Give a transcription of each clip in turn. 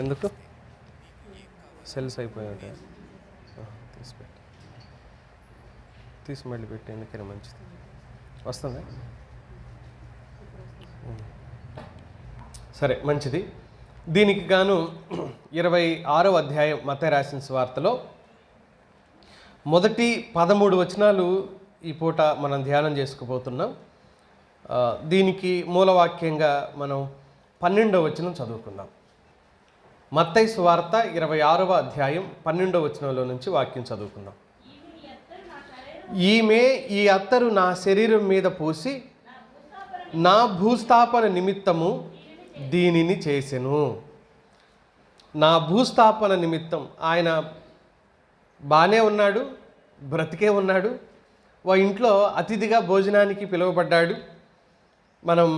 ఎందుకు సెల్స్ అయిపోయి ఉంటాయి. తీసి మళ్ళీ పెట్టి ఎందుకైనా మంచిది. వస్తుందా? సరే, మంచిది. దీనికి గాను 26వ అధ్యాయం మత్తయి రాసిన సువార్తలో మొదటి 13 వచనాలు ఈ పూట మనం ధ్యానం చేసుకుపోతున్నాం. దీనికి మూలవాక్యంగా మనం 12వ వచనం చదువుకుందాం. మత్తయి సువార్త 26వ అధ్యాయం 12వ వచనంలో నుంచి వాక్యం చదువుకుందాం. ఈమె ఈ అత్తరు నా శరీరం మీద పూసి నా భూస్థాపన నిమిత్తము దీనిని చేసెను. నా భూస్థాపన నిమిత్తం. ఆయన బాగానే ఉన్నాడు, బ్రతికే ఉన్నాడు, ఇంట్లో అతిథిగా భోజనానికి పిలువబడ్డాడు. మనం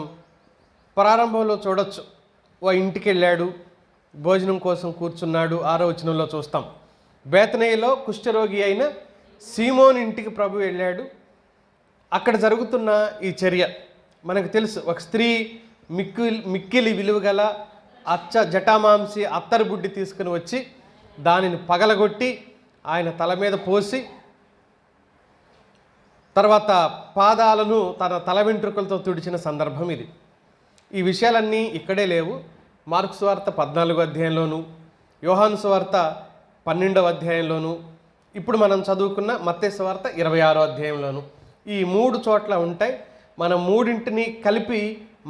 ప్రారంభంలో చూడొచ్చు, ఇంటికి వెళ్ళాడు, భోజనం కోసం కూర్చున్నాడు. 6వ వచనంలో చూస్తాం. బేతనీయలో కుష్ఠరోగి అయిన సీమోను ఇంటికి ప్రభు వెళ్ళాడు. అక్కడ జరుగుతున్న ఈ చర్య మనకు తెలుసు. ఒక స్త్రీ మిక్కిలి విలువగల జటామాంసి అత్తరు బుడ్డి తీసుకుని వచ్చి దానిని పగలగొట్టి ఆయన తల మీద పోసి తర్వాత పాదాలను తన తల వెంట్రుకలతో తుడిచిన సందర్భం ఇది. ఈ విషయాలన్నీ ఇక్కడే లేవు. మార్కు సువార్త 14వ అధ్యాయంలోను, యోహాను సువార్త 12వ అధ్యాయంలోను, ఇప్పుడు మనం చదువుకున్న మత్తయి సువార్త 26వ అధ్యాయంలోను ఈ 3 చోట్ల ఉంటాయి. మనం మూడింటిని కలిపి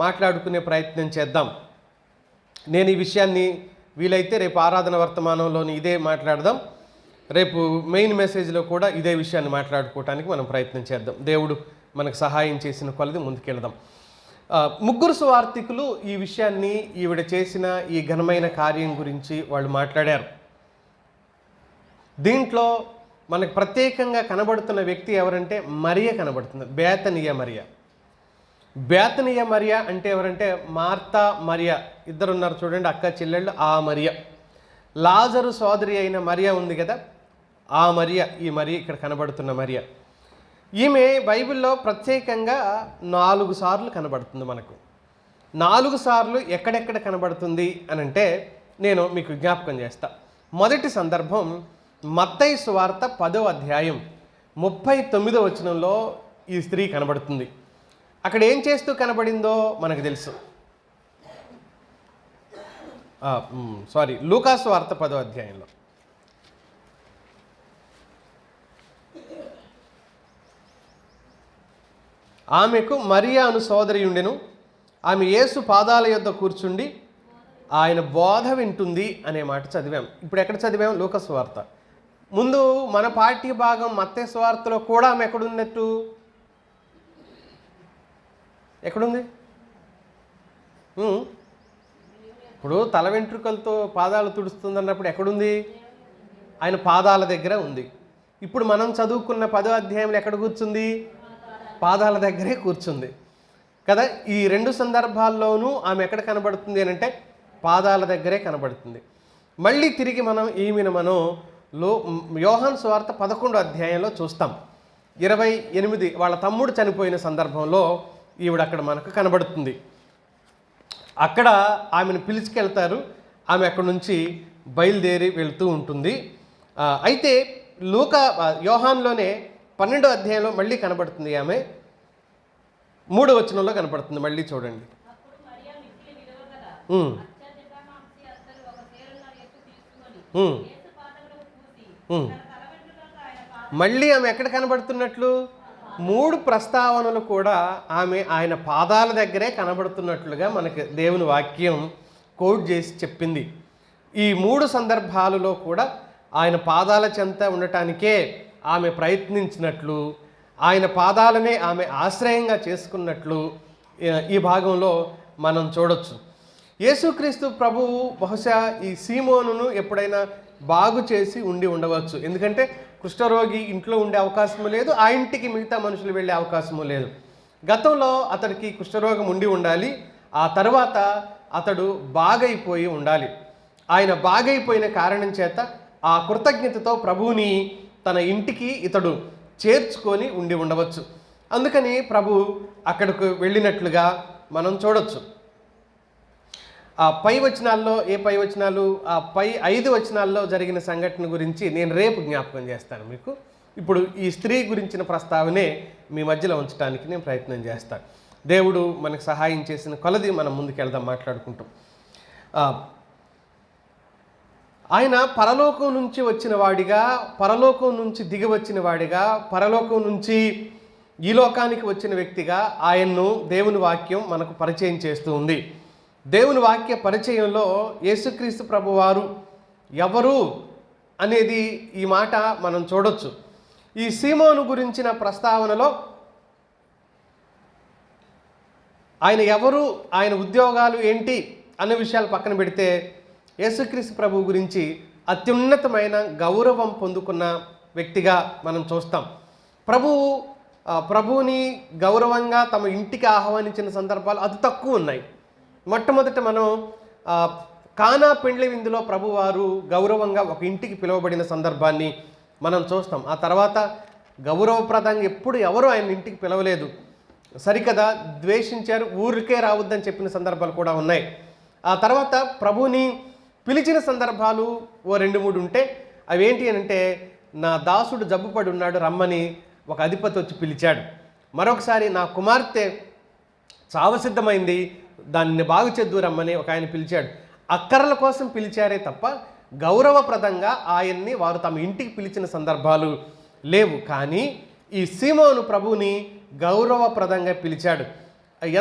మాట్లాడుకునే ప్రయత్నం చేద్దాం. నేను ఈ విషయాన్ని వీలైతే రేపు ఆరాధన వర్తమానంలోని ఇదే మాట్లాడదాం. రేపు మెయిన్ మెసేజ్లో కూడా ఇదే విషయాన్ని మాట్లాడుకోవటానికి మనం ప్రయత్నం చేద్దాం. దేవుడు మనకు సహాయం చేసిన కొలది ముందుకెళ్దాం. 3 సువార్తికులు ఈ విషయాన్ని, ఈవిడ చేసిన ఈ ఘనమైన కార్యం గురించి వాళ్ళు మాట్లాడారు. దీంట్లో మనకు ప్రత్యేకంగా కనబడుతున్న వ్యక్తి ఎవరంటే మరియ కనబడుతుంది. బేతనీయ మరియ. బేతనీయ మరియ అంటే ఎవరంటే మార్తా మరియ ఇద్దరున్నారు చూడండి, అక్క చెల్లెళ్ళు. ఆ మరియ, లాజరు సోదరి అయిన మరియ ఉంది కదా, ఆ మరియ. ఈ మరియ ఇక్కడ కనబడుతున్న మరియ. ఈమె బైబిల్లో ప్రత్యేకంగా 4 సార్లు కనబడుతుంది మనకు. 4 సార్లు ఎక్కడెక్కడ కనబడుతుంది అని అంటే నేను మీకు జ్ఞాపకం చేస్తా. మొదటి సందర్భం మత్తయి సువార్త 10వ అధ్యాయం 39వ వచనంలో ఈ స్త్రీ కనబడుతుంది. అక్కడ ఏం చేస్తూ కనబడిందో మనకు తెలుసు. లూకాసు వార్త 10వ అధ్యాయంలో ఆమెకు మరియా అను సోదరి ఉండెను. ఆమె యేసు పాదాల యొద్ద కూర్చుండి ఆయన బోధ వింటుంది అనే మాట చదివాం. ఇప్పుడు ఎక్కడ చదివాం? లూకాసు వార్త. ముందు మన పాఠ్య భాగం మత్తయి సువార్తలో కూడా ఆమె ఎక్కడున్నట్టు? ఎక్కడుంది? ఇప్పుడు తల వెంట్రుకలతో పాదాలు తుడుస్తుంది అన్నప్పుడు ఎక్కడుంది? ఆయన పాదాల దగ్గర ఉంది. ఇప్పుడు మనం చదువుకున్న 10వ అధ్యాయంలో ఎక్కడ కూర్చుంది? పాదాల దగ్గరే కూర్చుంది కదా. ఈ 2 సందర్భాల్లోనూ ఆమె ఎక్కడ కనబడుతుంది అని అంటే పాదాల దగ్గరే కనబడుతుంది. మళ్ళీ తిరిగి మనం యోహాను సువార్త 11వ అధ్యాయంలో చూస్తాం. 28 వాళ్ళ తమ్ముడు చనిపోయిన సందర్భంలో ఈవిడ అక్కడ మనకు కనబడుతుంది. అక్కడ ఆమెను పిలుచుకెళ్తారు. ఆమె అక్కడ నుంచి బయలుదేరి వెళ్తూ ఉంటుంది. అయితే యోహాన్లోనే 12వ అధ్యాయంలో మళ్ళీ కనబడుతుంది. ఆమె 3వ వచనంలో కనబడుతుంది. మళ్ళీ చూడండి. మళ్ళీ ఆమె ఎక్కడ కనబడుతున్నట్లు? 3 ప్రస్తావనలు కూడా ఆమె ఆయన పాదాల దగ్గరే కనబడుతున్నట్లుగా మనకి దేవుని వాక్యం కోట్ చేసి చెప్పింది. ఈ 3 సందర్భాలలో కూడా ఆయన పాదాల చెంత ఉండటానికే ఆమె ప్రయత్నించినట్లు, ఆయన పాదాలనే ఆమె ఆశ్రయంగా చేసుకున్నట్లు ఈ భాగంలో మనం చూడొచ్చు. యేసుక్రీస్తు ప్రభువు బహుశా ఈ సీమోనును ఎప్పుడైనా బాగు చేసి ఉండవచ్చు. ఎందుకంటే కుష్ఠరోగి ఇంట్లో ఉండే అవకాశము లేదు, ఆ ఇంటికి మిగతా మనుషులు వెళ్ళే అవకాశము లేదు. గతంలో అతడికి కుష్ఠరోగం ఉండాలి, ఆ తర్వాత అతడు బాగైపోయి ఉండాలి. ఆయన బాగైపోయిన కారణం చేత ఆ కృతజ్ఞతతో ప్రభువుని తన ఇంటికి ఇతడు చేర్చుకొని ఉండవచ్చు. అందుకని ప్రభు అక్కడికి వెళ్ళినట్లుగా మనం చూడొచ్చు. ఆ పై వచనాల్లో పై వచనాలు, ఆ పై 5 వచనాల్లో జరిగిన సంఘటన గురించి నేను రేపు జ్ఞాపకం చేస్తాను మీకు. ఇప్పుడు ఈ స్త్రీ గురించిన ప్రస్తావనే మీ మధ్యలో ఉంచడానికి నేను ప్రయత్నం చేస్తాను. దేవుడు మనకు సహాయం చేసిన కొలది మనం ముందుకెళ్దాం మాట్లాడుకుంటాం. ఆయన పరలోకం నుంచి వచ్చిన వాడిగా, పరలోకం నుంచి దిగి వచ్చిన వాడిగా, పరలోకం నుంచి ఈ లోకానికి వచ్చిన వ్యక్తిగా ఆయన్ను దేవుని వాక్యం మనకు పరిచయం చేస్తూ ఉంది. దేవుని వాక్య పరిచయంలో యేసుక్రీస్తు ప్రభువారు ఎవరు అనేది ఈ మాట మనం చూడొచ్చు. ఈ సీమోను గురించిన ప్రస్తావనలో ఆయన ఎవరు, ఆయన ఉద్యోగాలు ఏంటి అన్న విషయాలు పక్కన పెడితే యేసుక్రీస్తు ప్రభువు గురించి అత్యున్నతమైన గౌరవం పొందుకున్న వ్యక్తిగా మనం చూస్తాం. ప్రభువుని గౌరవంగా తమ ఇంటికి ఆహ్వానించిన సందర్భాలు అతి తక్కువ ఉన్నాయి. మొట్టమొదట మనం కానా పెండ్లి విందులో ప్రభువారు గౌరవంగా ఒక ఇంటికి పిలువబడిన సందర్భాన్ని మనం చూస్తాం. ఆ తర్వాత గౌరవప్రదంగా ఎప్పుడు ఎవరు ఆయన ఇంటికి పిలవలేదు, సరికదా ద్వేషించారు, ఊరికే రావద్దని చెప్పిన సందర్భాలు కూడా ఉన్నాయి. ఆ తర్వాత ప్రభువుని పిలిచిన సందర్భాలు 2-3 ఉంటే అవి ఏంటి అని అంటే, నా దాసుడు జబ్బుపడి ఉన్నాడు రమ్మని ఒక అధిపతి వచ్చి పిలిచాడు. మరొకసారి నా కుమార్తె చావసిద్ధమైంది, దాన్ని బాగు చేద్దు రమ్మని ఒక ఆయన పిలిచాడు. అక్కరల కోసం పిలిచారే తప్ప గౌరవప్రదంగా ఆయన్ని వారు తమ ఇంటికి పిలిచిన సందర్భాలు లేవు. కానీ ఈ సీమోను ప్రభువుని గౌరవప్రదంగా పిలిచాడు.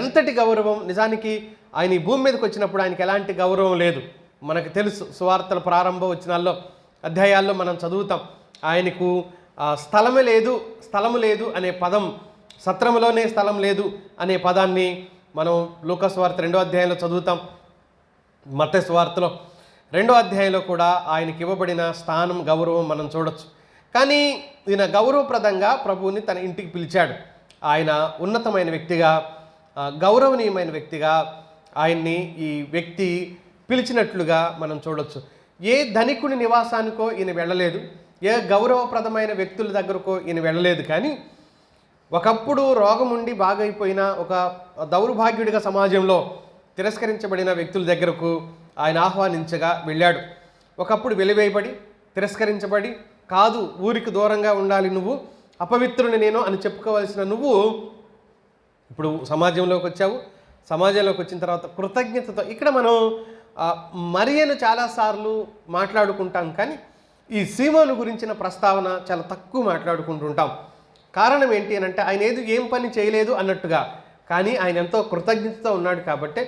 ఎంతటి గౌరవం! నిజానికి ఆయన ఈ భూమి మీదకి వచ్చినప్పుడు ఆయనకి ఎలాంటి గౌరవం లేదు. మనకు తెలుసు, సువార్తల ప్రారంభ వచనాల్లో అధ్యాయాల్లో మనం చదువుతాం. ఆయనకు స్థలము లేదు అనే పదం, సత్రములోనే స్థలం లేదు అనే పదాన్ని మనం లూకా సువార్త 2వ అధ్యాయంలో చదువుతాం. మత్తయి సువార్తలో 2వ అధ్యాయంలో కూడా ఆయనకి ఇవ్వబడిన స్థానం, గౌరవం మనం చూడొచ్చు. కానీ ఈయన గౌరవప్రదంగా ప్రభువుని తన ఇంటికి పిలిచాడు. ఆయన ఉన్నతమైన వ్యక్తిగా, గౌరవనీయమైన వ్యక్తిగా ఆయన్ని ఈ వ్యక్తి పిలిచినట్లుగా మనం చూడొచ్చు. ఏ ధనికుని నివాసానికో ఈయన వెళ్ళలేదు, ఏ గౌరవప్రదమైన వ్యక్తుల దగ్గరకో ఈయన వెళ్ళలేదు. కానీ ఒకప్పుడు రోగం ఉండి బాగైపోయిన ఒక దౌర్భాగ్యుడిగా సమాజంలో తిరస్కరించబడిన వ్యక్తుల దగ్గరకు ఆయన ఆహ్వానించగా వెళ్ళాడు. ఒకప్పుడు వెలివేయబడి, తిరస్కరించబడి, కాదు ఊరికి దూరంగా ఉండాలి నువ్వు, అపవిత్రుని నేను అని చెప్పుకోవాల్సిన నువ్వు ఇప్పుడు సమాజంలోకి వచ్చావు. సమాజంలోకి వచ్చిన తర్వాత కృతజ్ఞతతో, ఇక్కడ మనం మరియను చాలాసార్లు మాట్లాడుకుంటాం, కానీ ఈ సీమోను గురించిన ప్రస్తావన చాలా తక్కువ మాట్లాడుకుంటుంటాం. కారణం ఏంటి అని అంటే, ఆయన ఏం పని చేయలేదు అన్నట్టుగా, కానీ ఆయన ఎంతో కృతజ్ఞతతో ఉన్నాడు కాబట్టి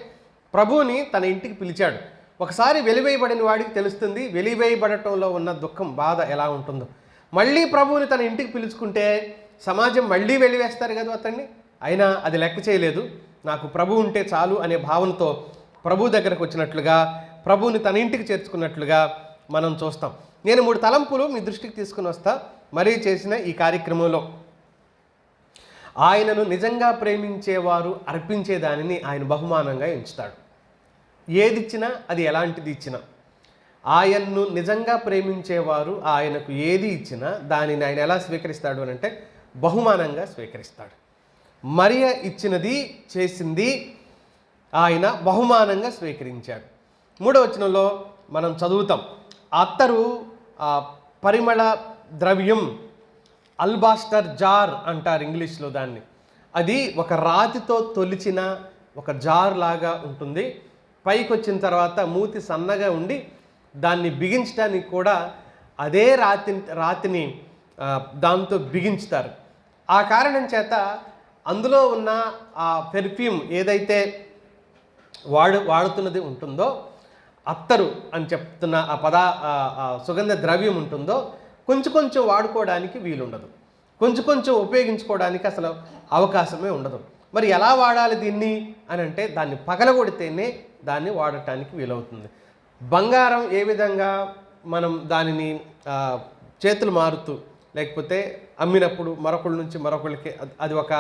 ప్రభువుని తన ఇంటికి పిలిచాడు. ఒకసారి వెలివేయబడిన వాడికి తెలుస్తుంది వెలివేయబడటంలో ఉన్న దుఃఖం, బాధ ఎలా ఉంటుందో. మళ్ళీ ప్రభువుని తన ఇంటికి పిలుచుకుంటే సమాజం మళ్ళీ వెలివేస్తారు కదా అతన్ని. అయినా అది లెక్క చేయలేదు, నాకు ప్రభు ఉంటే చాలు అనే భావనతో ప్రభు దగ్గరకు వచ్చినట్లుగా, ప్రభువుని తన ఇంటికి చేర్చుకున్నట్లుగా మనం చూస్తాం. నేను 3 తలంపులు మీ దృష్టికి తీసుకుని వస్తా. మరీ చేసిన ఈ కార్యక్రమంలో ఆయనను నిజంగా ప్రేమించేవారు అర్పించే దానిని ఆయన బహుమానంగా ఎంచుతాడు. ఏదిచ్చినా అది ఎలాంటిది ఇచ్చినా, ఆయన్ను నిజంగా ప్రేమించేవారు ఆయనకు ఏది ఇచ్చినా దానిని ఆయన ఎలా స్వీకరిస్తాడు అని అంటే బహుమానంగా స్వీకరిస్తాడు. మరియ ఇచ్చినది, చేసింది ఆయన బహుమానంగా స్వీకరించాడు. 3వ వచనంలో మనం చదువుతాం, అత్తరు పరిమళ ద్రవ్యం, అల్బాస్టర్ జార్ అంటారు ఇంగ్లీష్లో దాన్ని. అది ఒక రాతితో తొలిచిన ఒక జార్ లాగా ఉంటుంది. పైకి వచ్చిన తర్వాత మూతి సన్నగా ఉండి దాన్ని బిగించడానికి కూడా అదే రాతిని దాంతో బిగించుతారు. ఆ కారణం చేత అందులో ఉన్న ఆ పెర్ఫ్యూమ్ ఏదైతే వాడుతున్నది ఉంటుందో, అత్తరు అని చెప్తున్న ఆ సుగంధ ద్రవ్యం ఉంటుందో, కొంచెం వాడుకోవడానికి వీలుండదు, కొంచెం ఉపయోగించుకోవడానికి అసలు అవకాశమే ఉండదు. మరి ఎలా వాడాలి దీన్ని అని అంటే, దాన్ని పగలగొడితేనే దాన్ని వాడటానికి వీలవుతుంది. బంగారం ఏ విధంగా మనం దానిని చేతులు మారుతూ లేకపోతే అమ్మినప్పుడు మరొకళ్ళ నుంచి మరొకళ్ళకి అది ఒక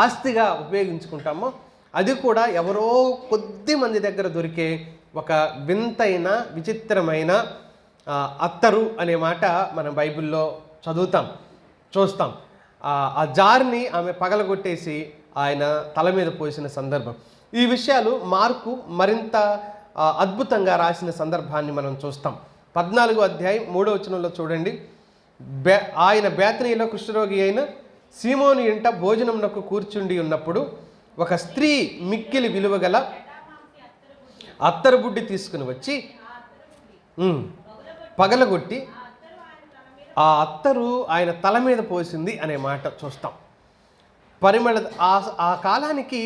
ఆస్తిగా ఉపయోగించుకుంటామో, అది కూడా ఎవరో కొద్ది మంది దగ్గర దొరికే ఒక వింతైన విచిత్రమైన అత్తరు అనే మాట మనం బైబిల్లో చూస్తాం. ఆ జార్ని ఆమె పగలగొట్టేసి ఆయన తల మీద పోసిన సందర్భం. ఈ విషయాలు మార్కు మరింత అద్భుతంగా రాసిన సందర్భాన్ని మనం చూస్తాం. 14వ అధ్యాయం 3వ వచనంలో చూడండి. ఆయన బేతనీలో కుష్ఠరోగి అయిన సీమోను ఇంట భోజనమునకు కూర్చుండి ఉన్నప్పుడు ఒక స్త్రీ మిక్కిలి విలువగల అత్తరు బుడ్డి తీసుకుని వచ్చి పగలగొట్టి ఆ అత్తరు ఆయన తల మీద పోసింది అనే మాట చూస్తాం. ఆ కాలానికి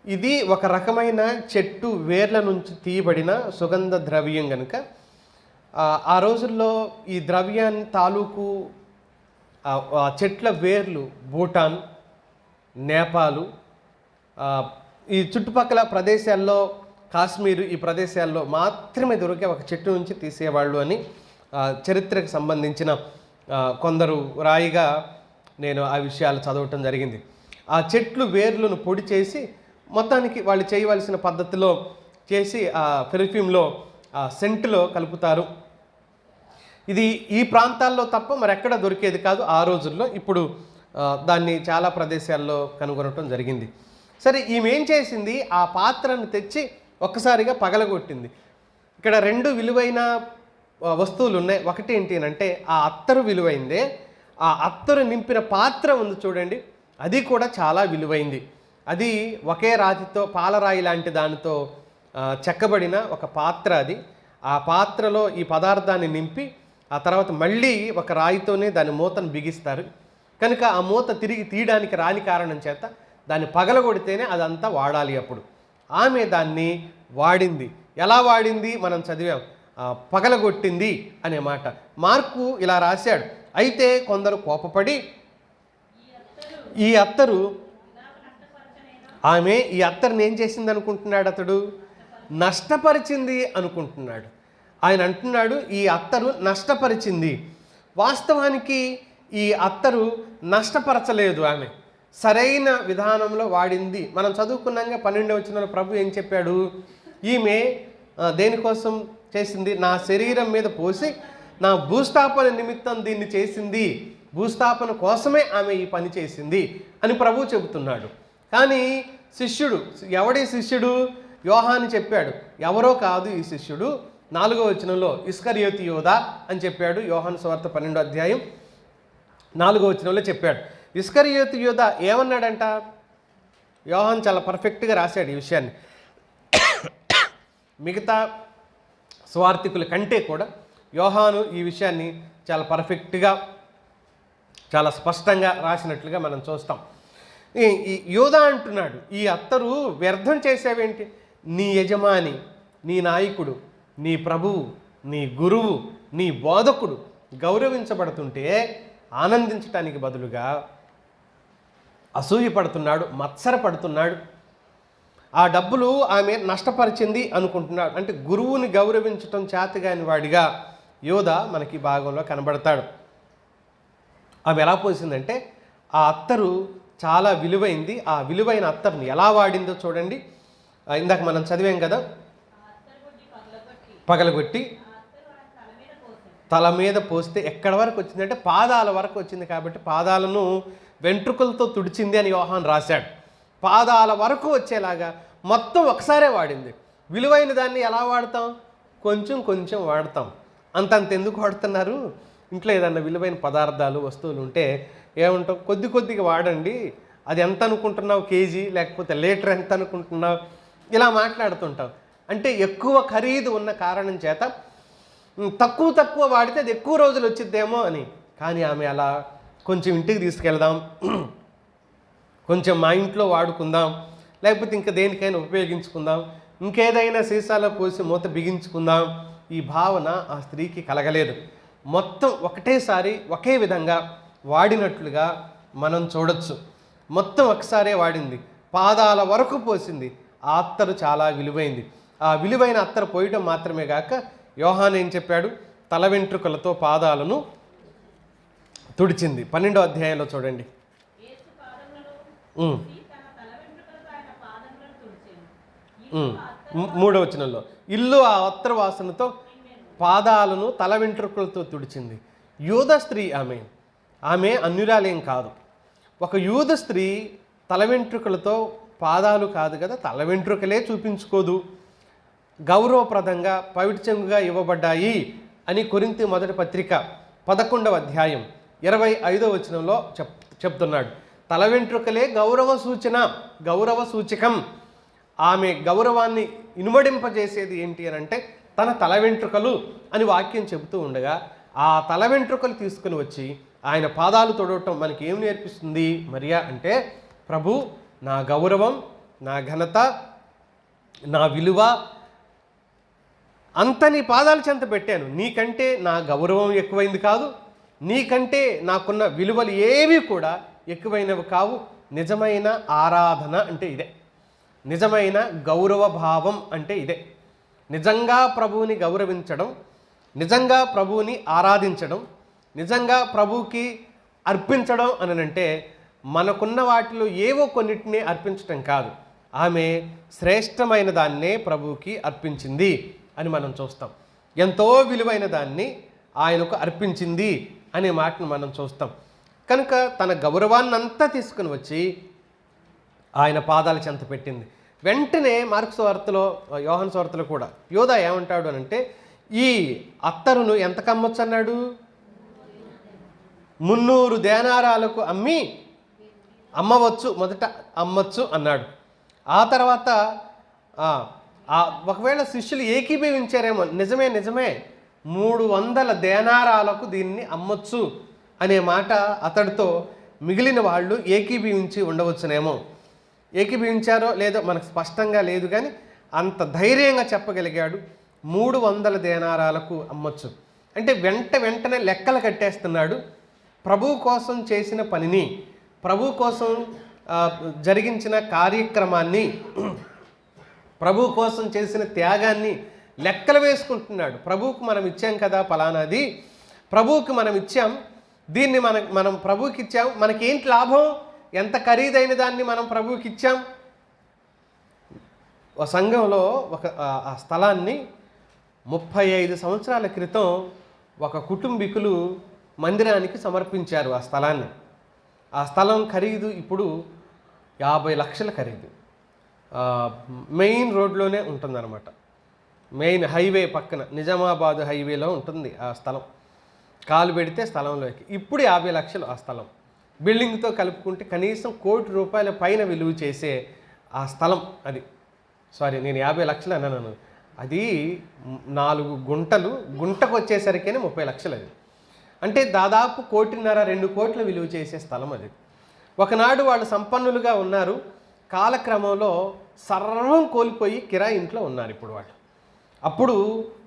ఇది ఒక రకమైన చెట్టు వేర్ల నుంచి తీయబడిన సుగంధ ద్రవ్యం కనుక ఆ రోజుల్లో ఈ ద్రవ్యాన్ని తాలూకు చెట్ల వేర్లు భూటాన్, నేపాలు, ఈ చుట్టుపక్కల ప్రదేశాల్లో కాశ్మీరు ఈ ప్రదేశాల్లో మాత్రమే దొరికే ఒక చెట్టు నుంచి తీసేవాళ్ళు అని చరిత్రకు సంబంధించిన కొందరు రాయిగా నేను ఆ విషయాలు చదవటం జరిగింది. ఆ చెట్లు వేర్లను పొడి చేసి మొత్తానికి వాళ్ళు చేయవలసిన పద్ధతిలో చేసి ఆ పెర్ఫ్యూమ్లో సెంట్లో కలుపుతారు. ఇది ఈ ప్రాంతాల్లో తప్ప మరెక్కడ దొరికేది కాదు ఆ రోజుల్లో. ఇప్పుడు దాన్ని చాలా ప్రదేశాల్లో కనుగొనటం జరిగింది. సరే, ఈమె ఏం చేసింది, ఆ పాత్రను తెచ్చి ఒక్కసారిగా పగలగొట్టింది. ఇక్కడ 2 విలువైన వస్తువులు ఉన్నాయి. ఒకటి ఏంటి అంటే ఆ అత్తరు విలువైందే, ఆ అత్తరు నింపిన పాత్ర ఉంది చూడండి, అది కూడా చాలా విలువైంది. అది ఒకే రాతితో, పాలరాయి లాంటి దానితో చెక్కబడిన ఒక పాత్ర అది. ఆ పాత్రలో ఈ పదార్థాన్ని నింపి ఆ తర్వాత మళ్ళీ ఒక రాయితోనే దాని మూతను బిగిస్తారు కనుక ఆ మూత తిరిగి తీయడానికి రాని కారణం చేత దాన్ని పగలగొడితేనే అదంతా వాడాలి. అప్పుడు ఆమె దాన్ని వాడింది. ఎలా వాడింది మనం చదివాం, పగలగొట్టింది అనే మాట. మార్కు ఇలా రాశాడు, అయితే కొందరు కోపపడి ఈ అత్తరు ఆమె ఈ అత్తరుని ఏం చేసింది అనుకుంటున్నాడు, అతడు నష్టపరిచింది అనుకుంటున్నాడు. ఆయన అంటున్నాడు ఈ అత్తరు నష్టపరిచింది. వాస్తవానికి ఈ అత్తరు నష్టపరచలేదు, ఆమె సరైన విధానంలో వాడింది. మనం చదువుకున్నాక 12వ వచనంలో ప్రభు ఏం చెప్పాడు, ఈమె దేనికోసం చేసింది, నా శరీరం మీద పోసి నా భూస్థాపన నిమిత్తం దీన్ని చేసింది, భూస్థాపన కోసమే ఆమె ఈ పని చేసింది అని ప్రభు చెబుతున్నాడు. కానీ శిష్యుడు, ఎవడి శిష్యుడు, యోహాను చెప్పాడు, ఎవరో కాదు ఈ శిష్యుడు. 4వ వచనంలో ఇస్కరియోతు యోధా అని చెప్పాడు. యోహాను సువార్త 12వ అధ్యాయం 4వ వచనంలో చెప్పాడు. ఇస్కరియోతు యోధా ఏమన్నాడంట, యోహాను చాలా పర్ఫెక్ట్గా రాశాడు ఈ విషయాన్ని. మిగతా స్వార్థికుల కంటే కూడా యోహాను ఈ విషయాన్ని చాలా పర్ఫెక్ట్గా, చాలా స్పష్టంగా రాసినట్లుగా మనం చూస్తాం. ఈ యోధా అంటున్నాడు, ఈ అత్తరు వ్యర్థం చేసేవేంటి, నీ యజమాని, నీ నాయకుడు, నీ ప్రభువు, నీ గురువు, నీ బోధకుడు గౌరవించబడుతుంటే ఆనందించటానికి బదులుగా అసూయపడుతున్నాడు, మత్సరపడుతున్నాడు. ఆ డబ్బులు ఆమె నష్టపరిచింది అనుకుంటున్నాడు. అంటే గురువుని గౌరవించటం చేతగాని వాడిగా యోధా మనకి భాగంలో కనబడతాడు. ఆమె ఎలా పోసిందంటే ఆ అత్తరు చాలా విలువైంది. ఆ విలువైన అత్తరుని ఎలా వాడిందో చూడండి. ఇందాక మనం చదివాం కదా, పగలగొట్టి తల మీద పోస్తే ఎక్కడి వరకు వచ్చిందంటే పాదాల వరకు వచ్చింది. కాబట్టి పాదాలను వెంట్రుకలతో తుడిచింది అని యోహాను రాశాడు. పాదాల వరకు వచ్చేలాగా మొత్తం ఒకసారే వాడింది. విలువైన దాన్ని ఎలా వాడతాం, కొంచెం కొంచెం వాడతాం. అంతంత ఎందుకు వాడుతున్నారు, ఇంట్లో ఏదన్నా విలువైన పదార్థాలు వస్తువులు ఉంటే ఏమంటాం, కొద్ది కొద్దిగా వాడండి, అది ఎంత అనుకుంటున్నావు కేజీ, లేకపోతే లీటర్ ఎంత అనుకుంటున్నావు, ఇలా మాట్లాడుతుంటాం. అంటే ఎక్కువ ఖరీదు ఉన్న కారణం చేత తక్కువ వాడితే అది ఎక్కువ రోజులు వచ్చిద్దేమో అని. కానీ ఆమె అలా కొంచెం ఇంటికి తీసుకెళ్దాం, కొంచెం మా ఇంట్లో వాడుకుందాం, లేకపోతే ఇంకా దేనికైనా ఉపయోగించుకుందాం, ఇంకేదైనా సీసాలో పోసి మూత బిగించుకుందాం, ఈ భావన ఆ స్త్రీకి కలగలేదు. మొత్తం ఒకటేసారి ఒకే విధంగా వాడినట్లుగా మనం చూడొచ్చు. మొత్తం ఒకసారే వాడింది, పాదాల వరకు పోసింది. ఆ అత్తరు చాలా విలువైంది. ఆ విలువైన అత్తరు పోయటం మాత్రమే కాక యోహాను ఏం చెప్పాడు, తల వెంట్రుకలతో పాదాలను తుడిచింది. 12వ అధ్యాయంలో చూడండి, 3వ వచనంలో, ఇల్లు ఆ అత్తరు వాసనతో పాదాలను తల వెంట్రుకలతో తుడిచింది. యూద స్త్రీ ఆమె అన్యురాలేం కాదు. ఒక యూద స్త్రీ తల వెంట్రుకలతో పాదాలు కాదు కదా, తల వెంట్రుకలే చూపించుకోదు. గౌరవప్రదంగా పవిత్రంగా ఇవ్వబడ్డాయి అని కొరింథీ మొదటి పత్రిక 11వ అధ్యాయం 25వ వచనంలో చెప్తున్నాడు. తల వెంట్రుకలే గౌరవ సూచకం. ఆమె గౌరవాన్ని ఇనుమడింపజేసేది ఏంటి అని అంటే తన తల వెంట్రుకలు అని వాక్యం చెబుతూ ఉండగా ఆ తల వెంట్రుకలు తీసుకుని వచ్చి ఆయన పాదాలు తొడవటం మనకి ఏం నేర్పిస్తుంది మరియా అంటే, ప్రభు నా గౌరవం, నా ఘనత, నా విలువ అంత నీ పాదాల చెంత పెట్టాను. నీకంటే నా గౌరవం ఎక్కువైంది కాదు, నీకంటే నాకున్న విలువలు ఏవి కూడా ఎక్కువైనవి కావు. నిజమైన ఆరాధన అంటే ఇదే, నిజమైన గౌరవ భావం అంటే ఇదే. నిజంగా ప్రభువుని గౌరవించడం, నిజంగా ప్రభువుని ఆరాధించడం, నిజంగా ప్రభువుకి అర్పించడం అని అంటే మనకున్న వాటిలో ఏవో కొన్నిటిని అర్పించడం కాదు, ఆమె శ్రేష్టమైన దాన్నే ప్రభువుకి అర్పించింది అని మనం చూస్తాం. ఎంతో విలువైన దాన్ని ఆయనకు అర్పించింది అనే మాటను మనం చూస్తాం. కనుక తన గౌరవాన్నంతా తీసుకుని వచ్చి ఆయన పాదాల చెంత పెట్టింది. వెంటనే మార్కు సువార్తలో, యోహాను సువార్తలో కూడా యోధా ఏమంటాడు అని అంటే, ఈ అత్తరును ఎంతకు అమ్మొచ్చు అన్నాడు? 300 దేనారాలకు అమ్మవచ్చు, మొదట అమ్మచ్చు అన్నాడు. ఆ తర్వాత ఒకవేళ శిష్యులు ఏకీభవించారేమో, నిజమే 300 దేనారాలకు దీన్ని అమ్మొచ్చు అనే మాట అతడితో మిగిలిన వాళ్ళు ఏకీభవించి ఉండవచ్చునేమో. ఏకీభవించారో లేదో మనకు స్పష్టంగా లేదు, కానీ అంత ధైర్యంగా చెప్పగలిగాడు. 300 దేనారాలకు అమ్మొచ్చు అంటే వెంటనే లెక్కలు కట్టేస్తున్నాడు. ప్రభు కోసం చేసిన పనిని, ప్రభు కోసం జరిగించిన కార్యక్రమాన్ని, ప్రభు కోసం చేసిన త్యాగాన్ని లెక్కలు వేసుకుంటున్నాడు. ప్రభువుకు మనం ఇచ్చాం కదా ఫలానాది, ప్రభువుకి మనం ఇచ్చాం, దీన్ని మనం ప్రభువుకి ఇచ్చాం, మనకేంటి లాభం? ఎంత ఖరీదైన దాన్ని మనం ప్రభువుకి ఇచ్చాం. ఒక సంఘంలో ఆ స్థలాన్ని 35 సంవత్సరాల క్రితం ఒక కుటుంబీకులు మందిరానికి సమర్పించారు. ఆ స్థలాన్ని, ఆ స్థలం ఖరీదు ఇప్పుడు 50 లక్షల ఖరీదు. మెయిన్ రోడ్లోనే ఉంటుందన్నమాట, మెయిన్ హైవే పక్కన, నిజామాబాద్ హైవేలో ఉంటుంది ఆ స్థలం. కాలు పెడితే స్థలంలోకి. ఇప్పుడు 50 లక్షలు ఆ స్థలం. బిల్డింగ్తో కలుపుకుంటే కనీసం ₹1,00,00,000 పైన విలువ చేసే ఆ స్థలం అది. సారీ, నేను 50 లక్షలు అన్నాను. అది 4 గుంటలు, గుంటకు వచ్చేసరికేనే 30 లక్షలు. అది అంటే దాదాపు 1,50,00,000 2 కోట్ల విలువ చేసే స్థలం అది. ఒకనాడు వాళ్ళు సంపన్నులుగా ఉన్నారు, కాలక్రమంలో సర్వం కోల్పోయి కిరాయి ఇంట్లో ఉన్నారు ఇప్పుడు వాళ్ళు. అప్పుడు